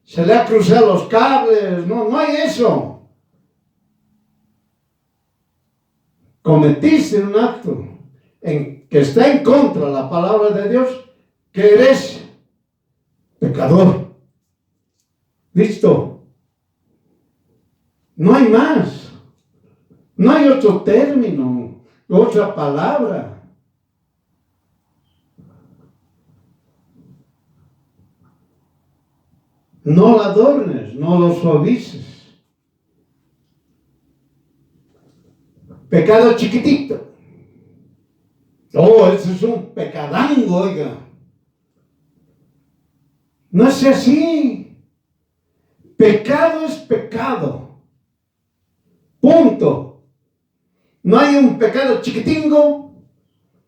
se le ha cruzado los cables. No hay eso. Cometiste un acto que está en contra de la palabra de Dios, que eres pecador. Listo. No hay más. No hay otro término, otra palabra. No lo adornes, no lo suavices. Pecado chiquitito. Oh, ese es un pecadango, oiga. No es así. Pecado es pecado. Punto. No hay un pecado chiquitingo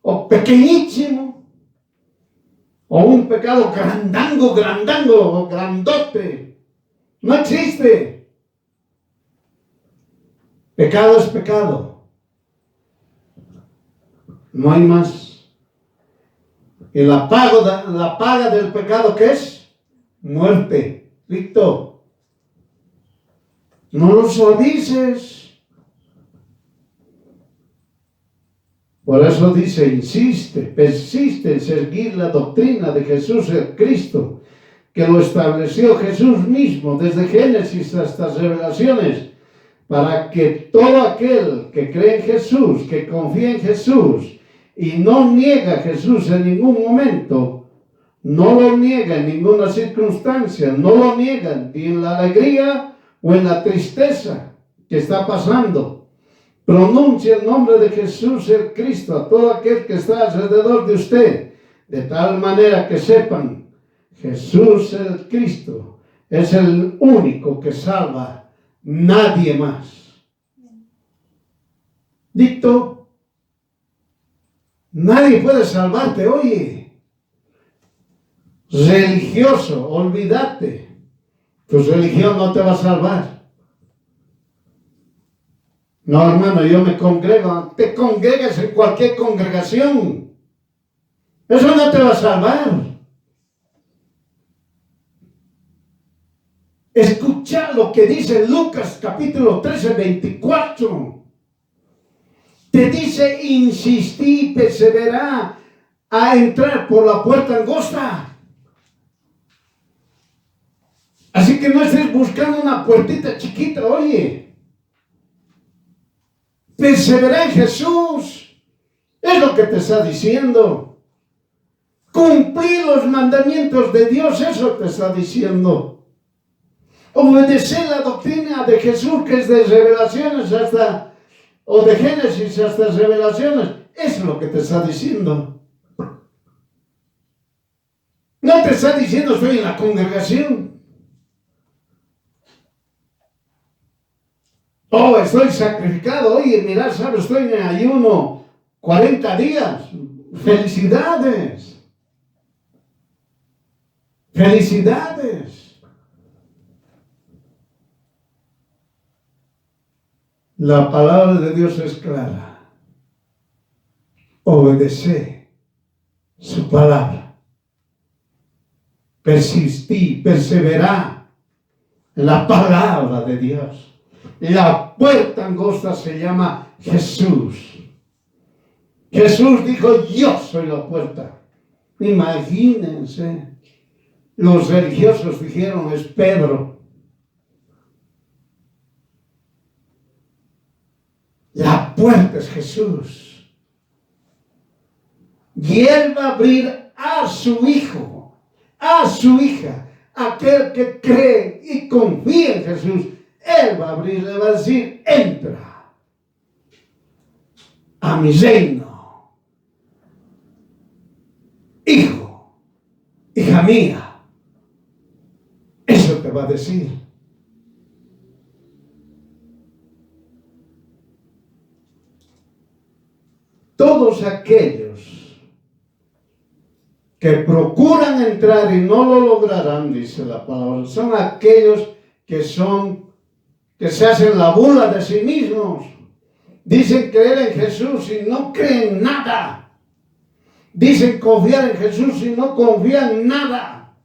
o pequeñísimo o un pecado grandango o grandote. No existe. Pecado es pecado. No hay más. Y la paga del pecado, ¿qué es? Muerte. Listo. No lo suavices. Por eso dice, persiste en seguir la doctrina de Jesús el Cristo, que lo estableció Jesús mismo desde Génesis hasta Revelaciones, para que todo aquel que cree en Jesús, que confía en Jesús, y no niega a Jesús en ningún momento, no lo niega en ninguna circunstancia, no lo niega ni en la alegría o en la tristeza que está pasando. Pronuncia el nombre de Jesús el Cristo a todo aquel que está alrededor de usted, de tal manera que sepan, Jesús el Cristo es el único que salva, nadie más. Dicto. Nadie puede salvarte, oye. Religioso, olvídate. Tu religión no te va a salvar. No, hermano, yo me congrego. Te congregas en cualquier congregación. Eso no te va a salvar. Escucha lo que dice Lucas capítulo 13, 24. Te dice, insistí, persevera a entrar por la puerta angosta. Así que no estés buscando una puertita chiquita, oye. Persevera en Jesús. Es lo que te está diciendo. Cumplir los mandamientos de Dios, eso te está diciendo. Obedecer la doctrina de Jesús, que es de revelaciones hasta, o de Génesis hasta revelaciones, eso es lo que te está diciendo. No te está diciendo estoy en la congregación. Oh, estoy sacrificado. Oye, mira, sabes, estoy en ayuno 40 días. Felicidades. Felicidades. La palabra de Dios es clara. Obedece su palabra. Persistí, perseverá en la palabra de Dios. La puerta angosta se llama Jesús. Jesús dijo, yo soy la puerta. Imagínense. Los religiosos dijeron, es Pedro. La puerta es Jesús. Y Él va a abrir a su hijo, a su hija, aquel que cree y confía en Jesús. Él va a abrir, le va a decir, entra a mi reino. Hijo, hija mía, eso te va a decir. Todos aquellos que procuran entrar y no lo lograrán, dice la palabra, son aquellos que se hacen la bula de sí mismos. Dicen creer en Jesús y no creen nada. Dicen confiar en Jesús y no confían en nada.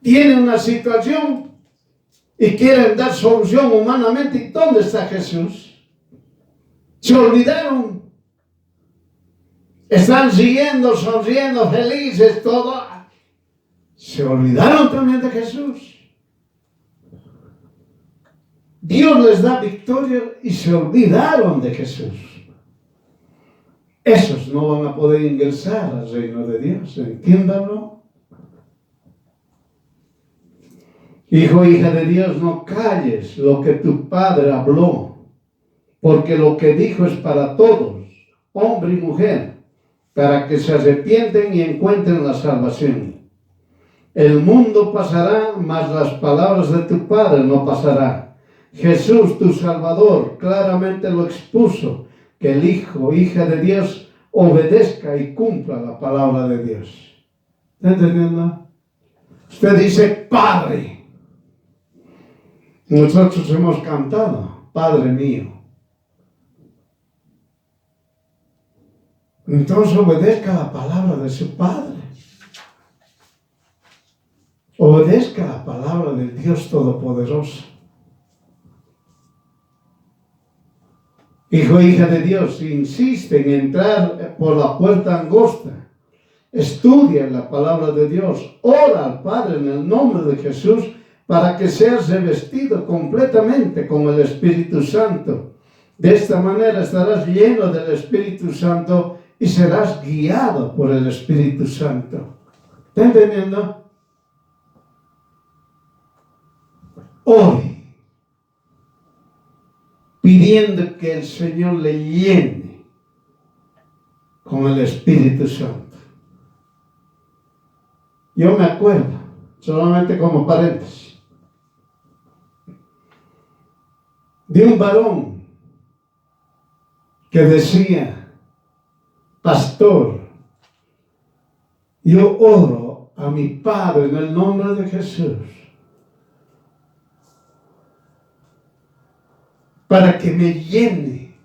Tienen una situación y quieren dar solución humanamente. ¿Y dónde está Jesús? Se olvidaron. Están siguiendo, sonriendo, felices, todo. Se olvidaron también de Jesús. Dios les da victoria y se olvidaron de Jesús. Esos no van a poder ingresar al reino de Dios, entiéndanlo. Hijo, hija de Dios, no calles lo que tu Padre habló, porque lo que dijo es para todos, hombre y mujer, para que se arrepienten y encuentren la salvación. El mundo pasará, mas las palabras de tu Padre no pasarán. Jesús, tu Salvador, claramente lo expuso, que el Hijo, hija de Dios, obedezca y cumpla la palabra de Dios. ¿Está entendiendo? Usted dice, Padre. Nosotros hemos cantado, Padre mío. Entonces obedezca la palabra de su Padre. Obedezca la palabra del Dios Todopoderoso. Hijo, hija de Dios, insiste en entrar por la puerta angosta. Estudia la palabra de Dios. Ora al Padre en el nombre de Jesús para que seas revestido completamente con el Espíritu Santo. De esta manera estarás lleno del Espíritu Santo y serás guiado por el Espíritu Santo. ¿Está entendiendo? Ore, pidiendo que el Señor le llene con el Espíritu Santo. Yo me acuerdo, solamente como paréntesis, de un varón que decía, pastor, yo oro a mi Padre en el nombre de Jesús para que me llene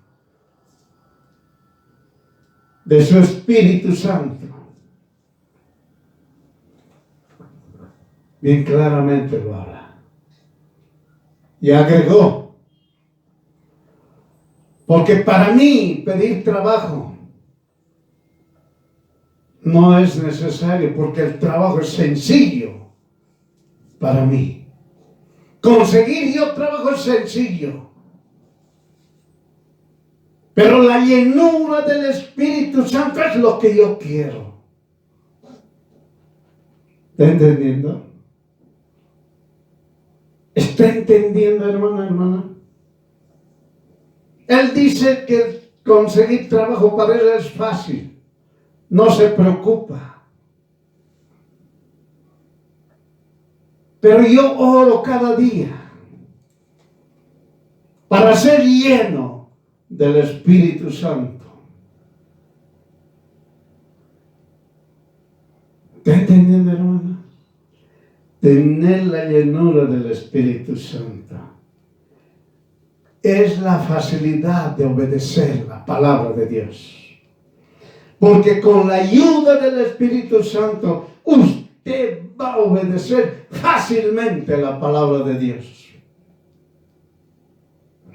de su Espíritu Santo. bien claramente lo habla. Y agregó, porque para mí pedir trabajo no es necesario, porque el trabajo es sencillo para mí. Conseguir yo trabajo es sencillo. Pero la llenura del Espíritu Santo es lo que yo quiero. ¿Está entendiendo? ¿Está entendiendo, hermana? Él dice que conseguir trabajo para él es fácil. No se preocupa. Pero yo oro cada día para ser lleno del Espíritu Santo. ¿Está entendiendo, hermano? Tener la llenura del Espíritu Santo es la facilidad de obedecer la palabra de Dios. Porque con la ayuda del Espíritu Santo, usted va a obedecer fácilmente la palabra de Dios.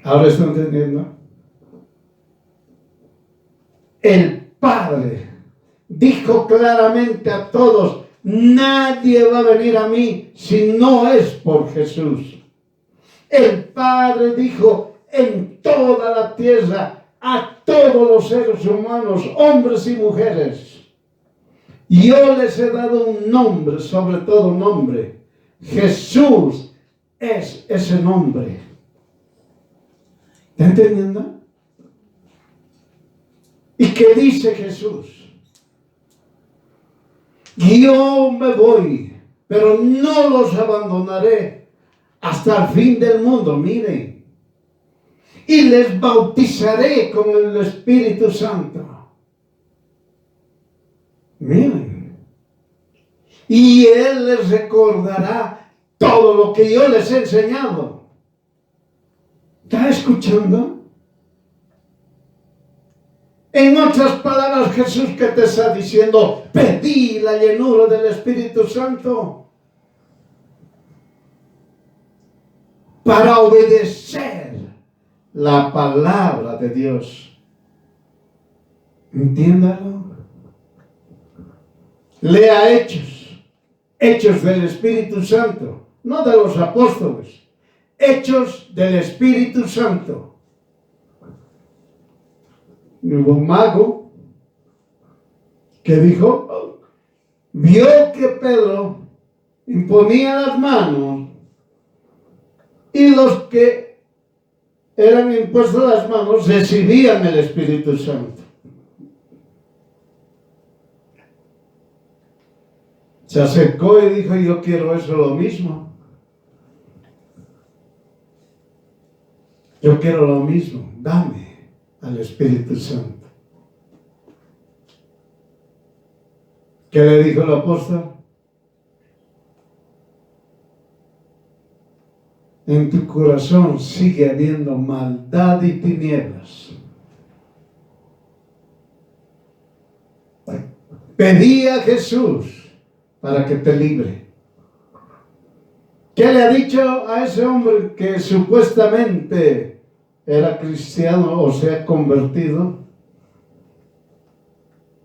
¿Ahora está entendiendo? El Padre dijo claramente a todos, nadie va a venir a mí si no es por Jesús. El Padre dijo en toda la tierra a todos los seres humanos, hombres y mujeres, yo les he dado un nombre, sobre todo nombre. Jesús es ese nombre. ¿Está entendiendo? ¿Y qué dice Jesús? Yo me voy, pero no los abandonaré hasta el fin del mundo. Miren, y les bautizaré con el Espíritu Santo. Miren, y Él les recordará todo lo que yo les he enseñado. ¿Está escuchando? En otras palabras, Jesús, ¿qué te está diciendo? Pedí la llenura del Espíritu Santo para obedecer la palabra de Dios. Entiéndalo. Lea Hechos del Espíritu Santo, no de los apóstoles, Hechos del Espíritu Santo. Hubo un mago que dijo, vio que Pedro imponía las manos y los que eran impuestos las manos recibían el Espíritu Santo. Se acercó y dijo, yo quiero eso lo mismo. Yo quiero lo mismo, dame al Espíritu Santo. ¿Qué le dijo el apóstol? En tu corazón sigue habiendo maldad y tinieblas. Pedí a Jesús para que te libre. ¿Qué le ha dicho a ese hombre que supuestamente era cristiano o se ha convertido?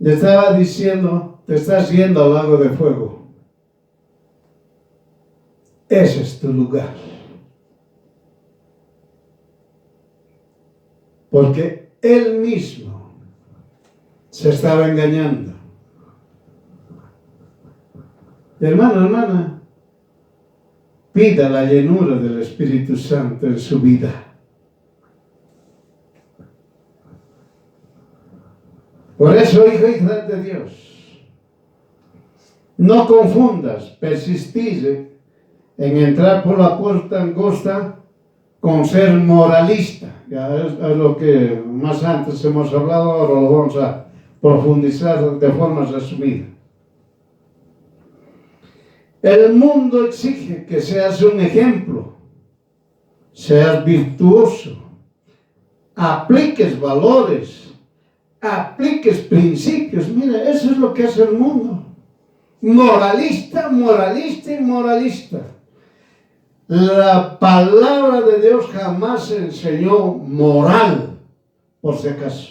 Le estaba diciendo, te estás yendo al lago de fuego. Ese es tu lugar. Porque él mismo se estaba engañando. Hermano, hermana, pida la llenura del Espíritu Santo en su vida. Por eso, hija de Dios, no confundas persistir en entrar por la puerta angosta con ser moralista. Ya es lo que más antes hemos hablado, ahora lo vamos a profundizar de forma resumida. El mundo exige que seas un ejemplo, seas virtuoso, apliques valores, apliques principios. Mira, eso es lo que hace el mundo. Moralista, moralista y moralista. La palabra de Dios jamás enseñó moral, por si acaso.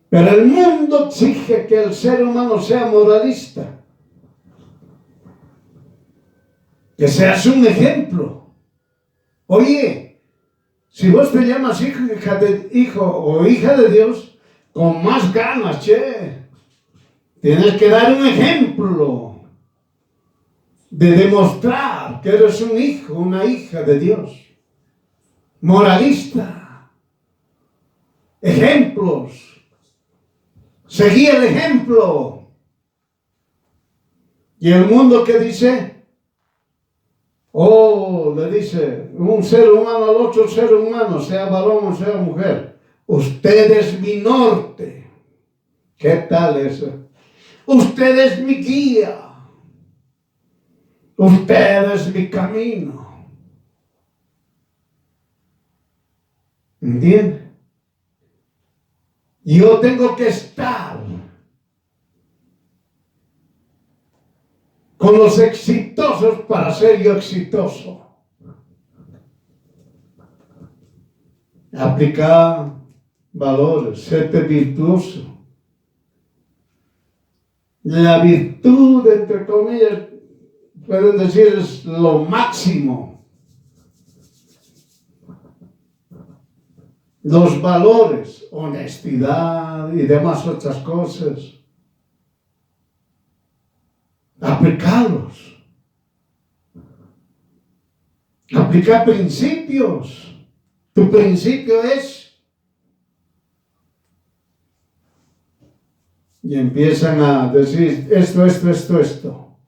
Pero el mundo exige que el ser humano sea moralista. Que seas un ejemplo. Oye, si vos te llamas hijo o hija de Dios, con más ganas, che. Tienes que dar un ejemplo de demostrar que eres un hijo, una hija de Dios. Moralista. Ejemplos. Seguí el ejemplo. Y el mundo que dice, le dice un ser humano al otro ser humano, sea varón o sea mujer, usted es mi norte. ¿Qué tal eso? Usted es mi guía. Usted es mi camino. ¿Entiende? Yo tengo que estar con los exitosos para ser yo exitoso. Aplicar valores, ser virtuoso. La virtud, entre comillas, pueden decir, es lo máximo. Los valores, honestidad y demás otras cosas. Aplicarlos. Aplicar principios. Tu principio es. Y empiezan a decir esto.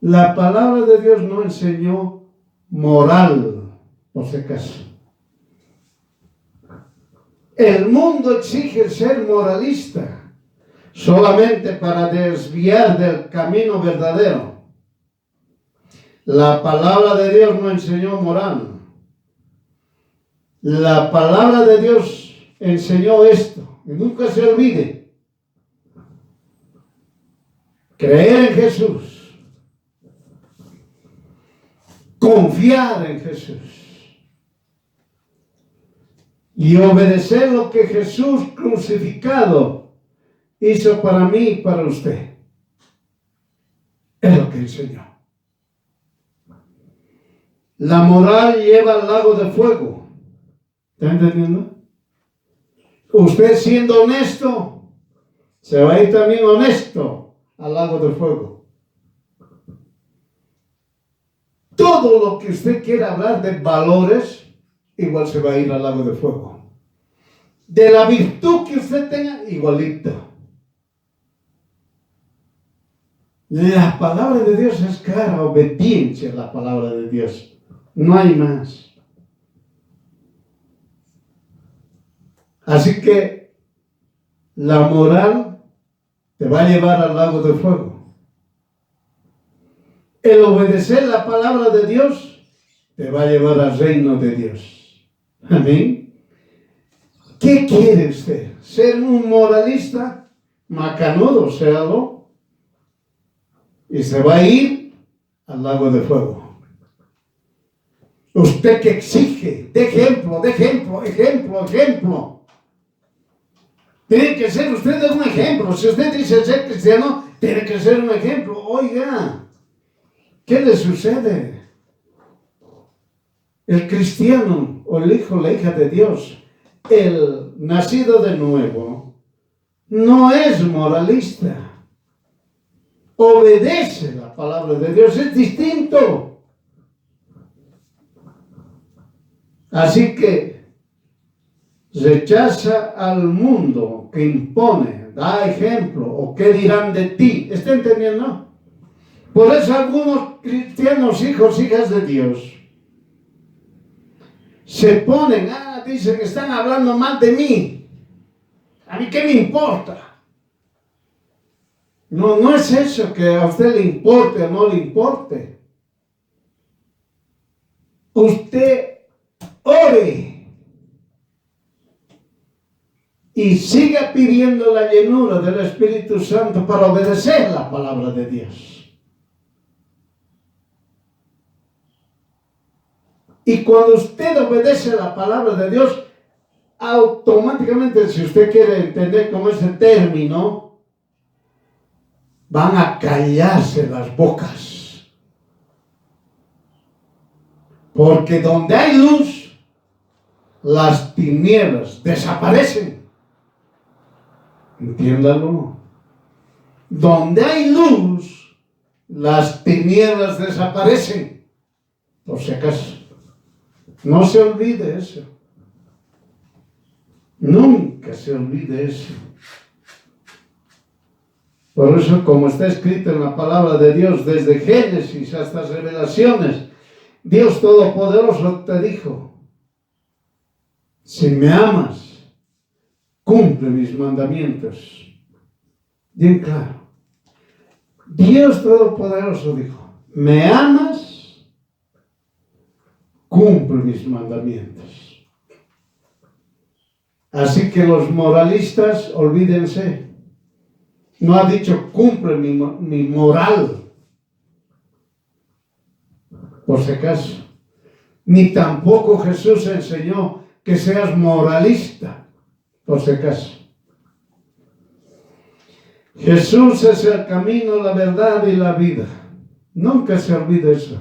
La palabra de Dios no enseñó moral, por si acaso. El mundo exige ser moralista solamente para desviar del camino verdadero. La palabra de Dios no enseñó moral. La palabra de Dios enseñó esto. Y nunca se olvide. Creer en Jesús. Confiar en Jesús. Y obedecer lo que Jesús crucificado hizo para mí y para usted. Es lo que enseñó. La moral lleva al lago de fuego. ¿Está entendiendo? Usted siendo honesto, se va a ir también honesto al lago de fuego. Todo lo que usted quiera hablar de valores, igual se va a ir al lago de fuego. De la virtud que usted tenga, igualito. La palabra de Dios es clara, obediencia a la palabra de Dios. No hay más. Así que la moral te va a llevar al lago de fuego. El obedecer la palabra de Dios te va a llevar al reino de Dios. Amén. ¿Qué quiere usted? ¿Ser un moralista? Macanudo, séalo. Y se va a ir al lago de fuego. Usted que exige, de ejemplo. Tiene que ser usted un ejemplo. Si usted dice ser cristiano, tiene que ser un ejemplo. Oiga, ¿qué le sucede? El cristiano o el hijo, la hija de Dios, el nacido de nuevo, no es moralista. Obedece la palabra de Dios, es distinto. Así que rechaza al mundo que impone, da ejemplo, o qué dirán de ti. ¿Está entendiendo? Por eso algunos cristianos, hijas de Dios, se ponen, dicen que están hablando mal de mí. ¿A mí qué me importa? No es eso que a usted le importe o no le importe. Usted ore. y siga pidiendo la llenura del Espíritu Santo para obedecer la palabra de Dios. Y cuando usted obedece la palabra de Dios, automáticamente, si usted quiere entender cómo es el término, van a callarse las bocas. Porque donde hay luz, las tinieblas desaparecen. Entiéndalo. Donde hay luz, las tinieblas desaparecen. Por si acaso. No se olvide eso. Nunca se olvide eso. Por eso, como está escrito en la palabra de Dios, desde Génesis hasta Revelaciones, Dios Todopoderoso te dijo: si me amas, cumple mis mandamientos. Bien claro. Dios Todopoderoso dijo: ¿me amas? Cumple mis mandamientos. Así que los moralistas, olvídense. No ha dicho cumple mi moral, por si acaso. Ni tampoco Jesús enseñó que seas moralista, por si acaso. Jesús es el camino, la verdad y la vida. Nunca se olvide eso.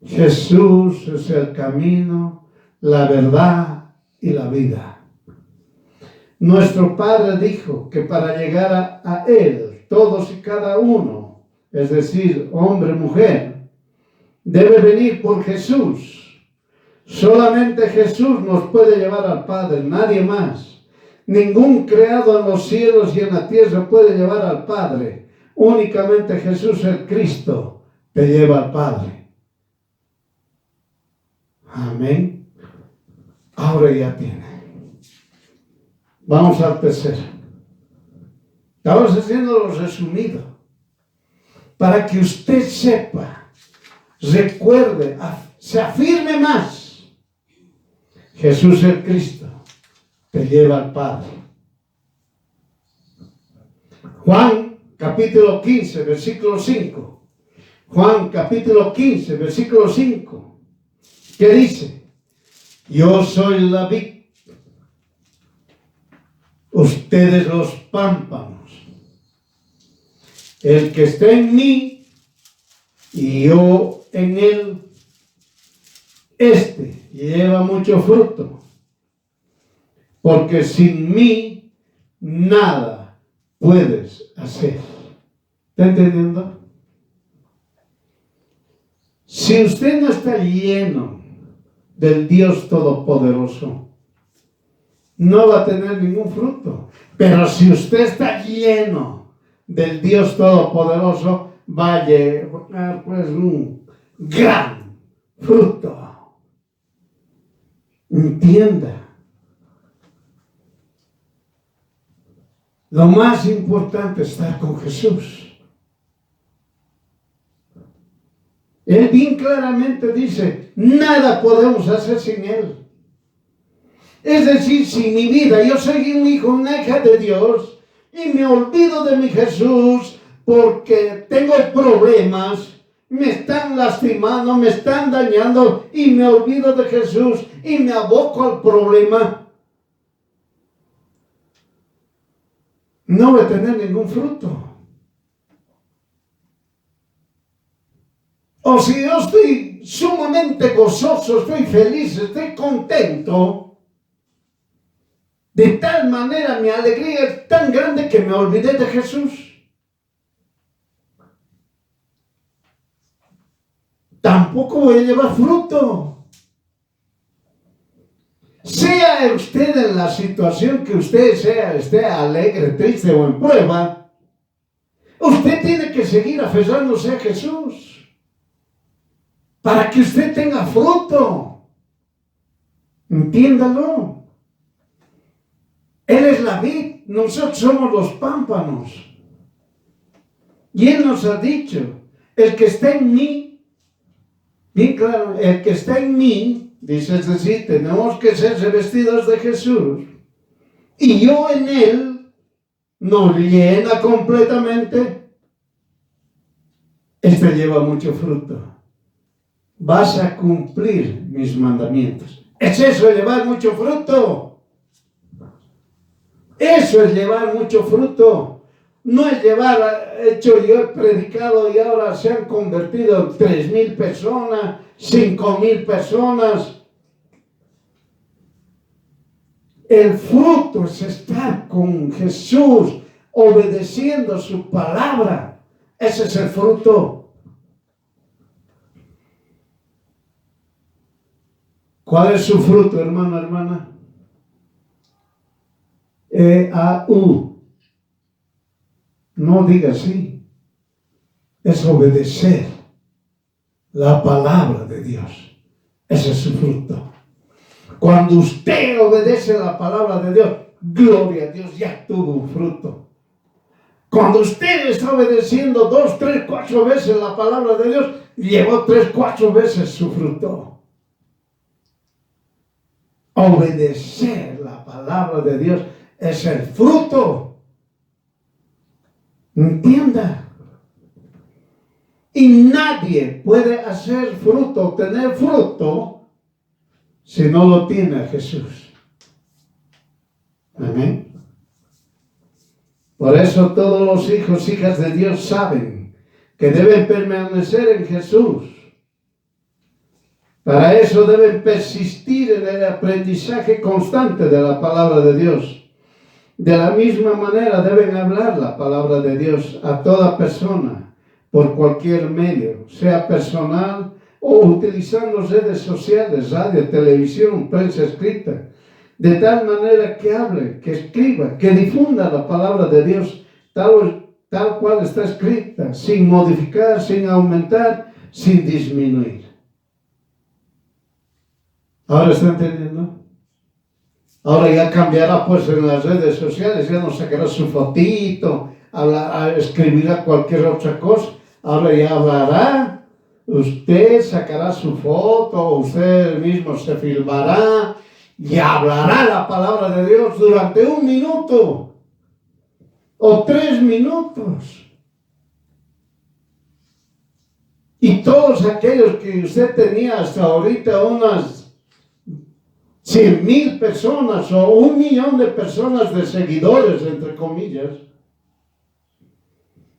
Jesús es el camino, la verdad y la vida. Nuestro Padre dijo que para llegar a Él, todos y cada uno, es decir, hombre, mujer, debe venir por Jesús. Solamente Jesús nos puede llevar al Padre, nadie más. Ningún creado en los cielos y en la tierra puede llevar al Padre. Únicamente Jesús el Cristo te lleva al Padre. Amén. Ahora ya tiene. Vamos al tercero. Estamos haciéndolo resumido. Para que usted sepa, recuerde, se afirme más. Jesús el Cristo te lleva al Padre. Juan capítulo 15, versículo 5. Juan capítulo 15, versículo 5. ¿Qué dice? Yo soy la vid, ustedes los pámpanos. El que está en mí y yo en él, este lleva mucho fruto, porque sin mí nada puedes hacer. ¿Está entendiendo? Si usted no está lleno del Dios Todopoderoso, no va a tener ningún fruto. Pero si usted está lleno del Dios Todopoderoso, va a llevar pues un gran fruto. Entienda. Lo más importante es estar con Jesús. Él bien claramente dice, nada podemos hacer sin Él. Es decir, si mi vida, yo soy un hijo, una hija de Dios, y me olvido de mi Jesús porque tengo problemas, me están lastimando, me están dañando, y me olvido de Jesús y me aboco al problema, no voy a tener ningún fruto. O si yo estoy sumamente gozoso, estoy feliz, estoy contento, de tal manera mi alegría es tan grande que me olvidé de Jesús, tampoco voy a llevar fruto. Sea usted en la situación que usted sea, esté alegre, triste o en prueba, usted tiene que seguir aferrándose a Jesús para que usted tenga fruto. Entiéndalo. Él es la vid, nosotros somos los pámpanos. Y Él nos ha dicho, el que está en mí, bien claro, el que está en mí, dice, es decir, tenemos que ser revestidos de Jesús. y yo en Él nos llena completamente, este lleva mucho fruto. Vas a cumplir mis mandamientos. ¿Es eso llevar mucho fruto? Eso es llevar mucho fruto. No es llevar, yo he predicado y ahora se han convertido en 3,000 personas, 5,000 personas. El fruto es estar con Jesús, obedeciendo su palabra. Ese es el fruto. ¿Cuál es su fruto, hermano, hermana? E-A-U. No diga así. Es obedecer la palabra de Dios. Ese es su fruto. Cuando usted obedece la palabra de Dios, gloria a Dios, ya tuvo un fruto. Cuando usted está obedeciendo 2, 3, 4 veces la palabra de Dios, llevó 3, 4 veces su fruto. Obedecer la palabra de Dios es el fruto. Entienda. Y nadie puede hacer fruto, tener fruto, si no lo tiene Jesús. Amén. Por eso todos los hijos, hijas de Dios saben que deben permanecer en Jesús. Para eso deben persistir en el aprendizaje constante de la palabra de Dios. De la misma manera deben hablar la palabra de Dios a toda persona, por cualquier medio, sea personal o utilizando redes sociales, radio, televisión, prensa escrita, de tal manera que hable, que escriba, que difunda la palabra de Dios tal cual está escrita, sin modificar, sin aumentar, sin disminuir. ¿Ahora está entendiendo? Ahora ya cambiará pues en las redes sociales, ya no sacará su fotito, escribirá cualquier otra cosa. Ahora ya hablará, usted sacará su foto, usted mismo se filmará y hablará la palabra de Dios durante 1 minuto o 3 minutos. Y todos aquellos que usted tenía hasta ahorita, unas 100,000 personas o 1,000,000 de personas de seguidores, entre comillas,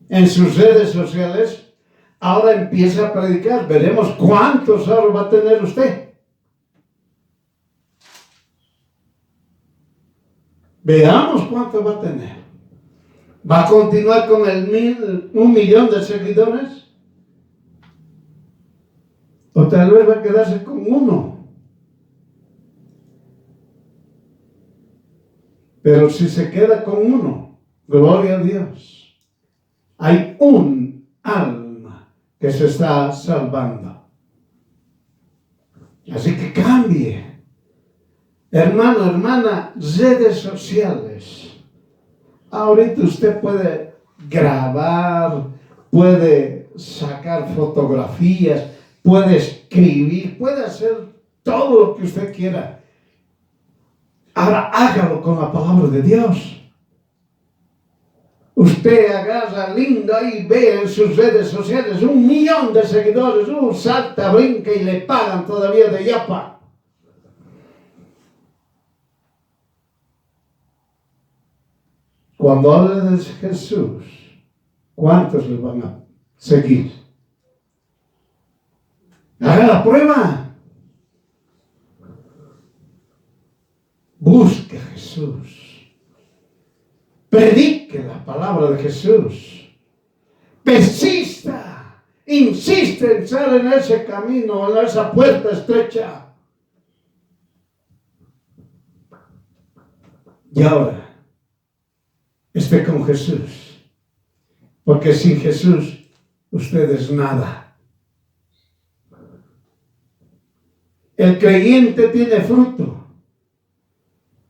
en sus redes sociales, ahora empieza a predicar. Veremos cuántos ahora va a tener usted. Veamos cuánto va a tener. ¿Va a continuar con el 1,000,000 de seguidores? ¿O tal vez va a quedarse con 1? Pero si se queda con 1, gloria a Dios, hay un alma que se está salvando. Así que cambie. Hermano, hermana, redes sociales. Ahorita usted puede grabar, puede sacar fotografías, puede escribir, puede hacer todo lo que usted quiera. Ahora hágalo con la palabra de Dios. Usted agarra lindo y ve en sus redes sociales 1,000,000 de seguidores, salta, brinca y le pagan todavía de yapa. Cuando hable de Jesús, ¿cuántos le van a seguir? Haga la prueba. Busque a Jesús. Predique la palabra de Jesús. Persista. Insiste en estar en ese camino, en esa puerta estrecha. Y ahora, esté con Jesús. Porque sin Jesús, usted es nada. El creyente tiene fruto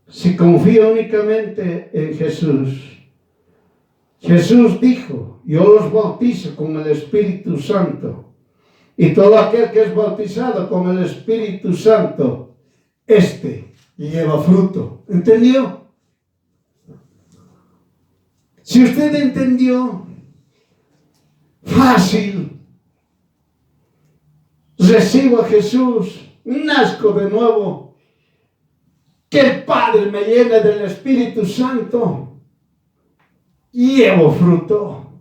si confía únicamente en Jesús. Jesús dijo: yo los bautizo con el Espíritu Santo, y todo aquel que es bautizado con el Espíritu Santo, este lleva fruto. ¿Entendió? Si usted entendió, fácil, recibo a Jesús, nazco de nuevo, que el Padre me llene del Espíritu Santo, llevo fruto,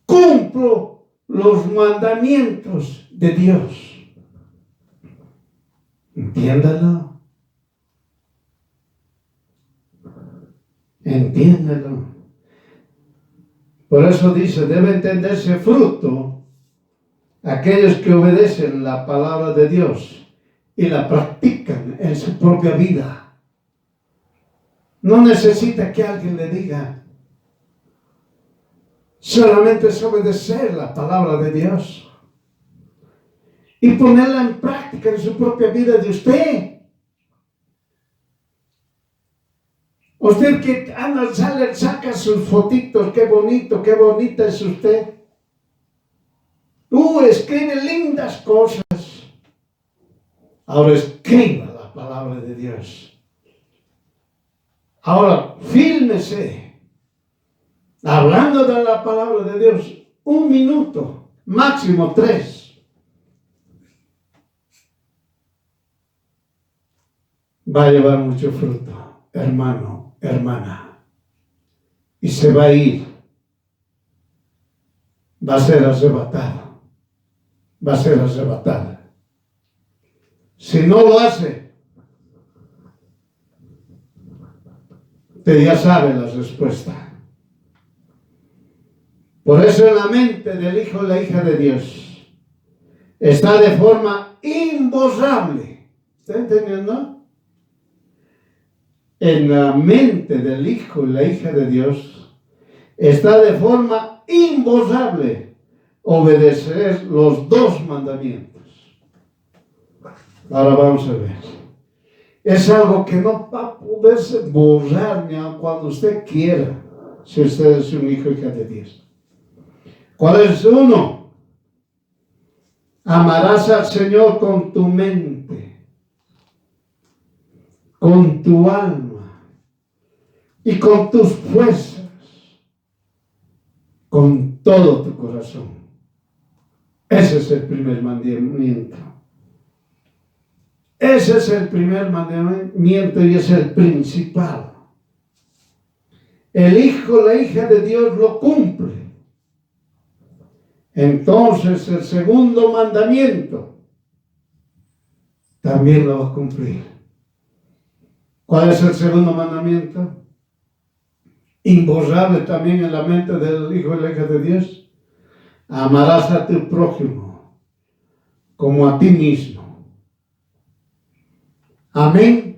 cumplo los mandamientos de Dios. Entiéndalo. Entiéndalo. Por eso dice, debe entenderse fruto aquellos que obedecen la palabra de Dios y la practican en su propia vida. No necesita que alguien le diga. Solamente es obedecer la palabra de Dios y ponerla en práctica en su propia vida de usted. Usted que anda, sale, saca sus fotitos, qué bonito, qué bonita es usted. Escribe lindas cosas. Ahora escriba la palabra de Dios. Ahora fílmese hablando de la palabra de Dios 1 minuto, máximo 3. Va a llevar mucho fruto, hermano, hermana. Y se va a ir. Va a ser arrebatado. Va a ser arrebatada. Si no lo hace, usted ya sabe la respuesta. Por eso en la mente del Hijo y la hija de Dios está de forma imborrable. ¿Está entendiendo? En la mente del Hijo y la hija de Dios está de forma imborrable obedecer los 2 mandamientos. Ahora vamos a ver. Es algo que no va a poderse borrar ni aun cuando usted quiera, si usted es un hijo y hija de Dios. ¿Cuál es uno? Amarás al Señor con tu mente, con tu alma y con tus fuerzas, con todo tu corazón. Ese es el primer mandamiento. Ese es el primer mandamiento y es el principal. El hijo, la hija de Dios lo cumple. Entonces el segundo mandamiento también lo va a cumplir. ¿Cuál es el segundo mandamiento? Imborrable también en la mente del hijo y la hija de Dios. Amarás a tu prójimo como a ti mismo. Amén.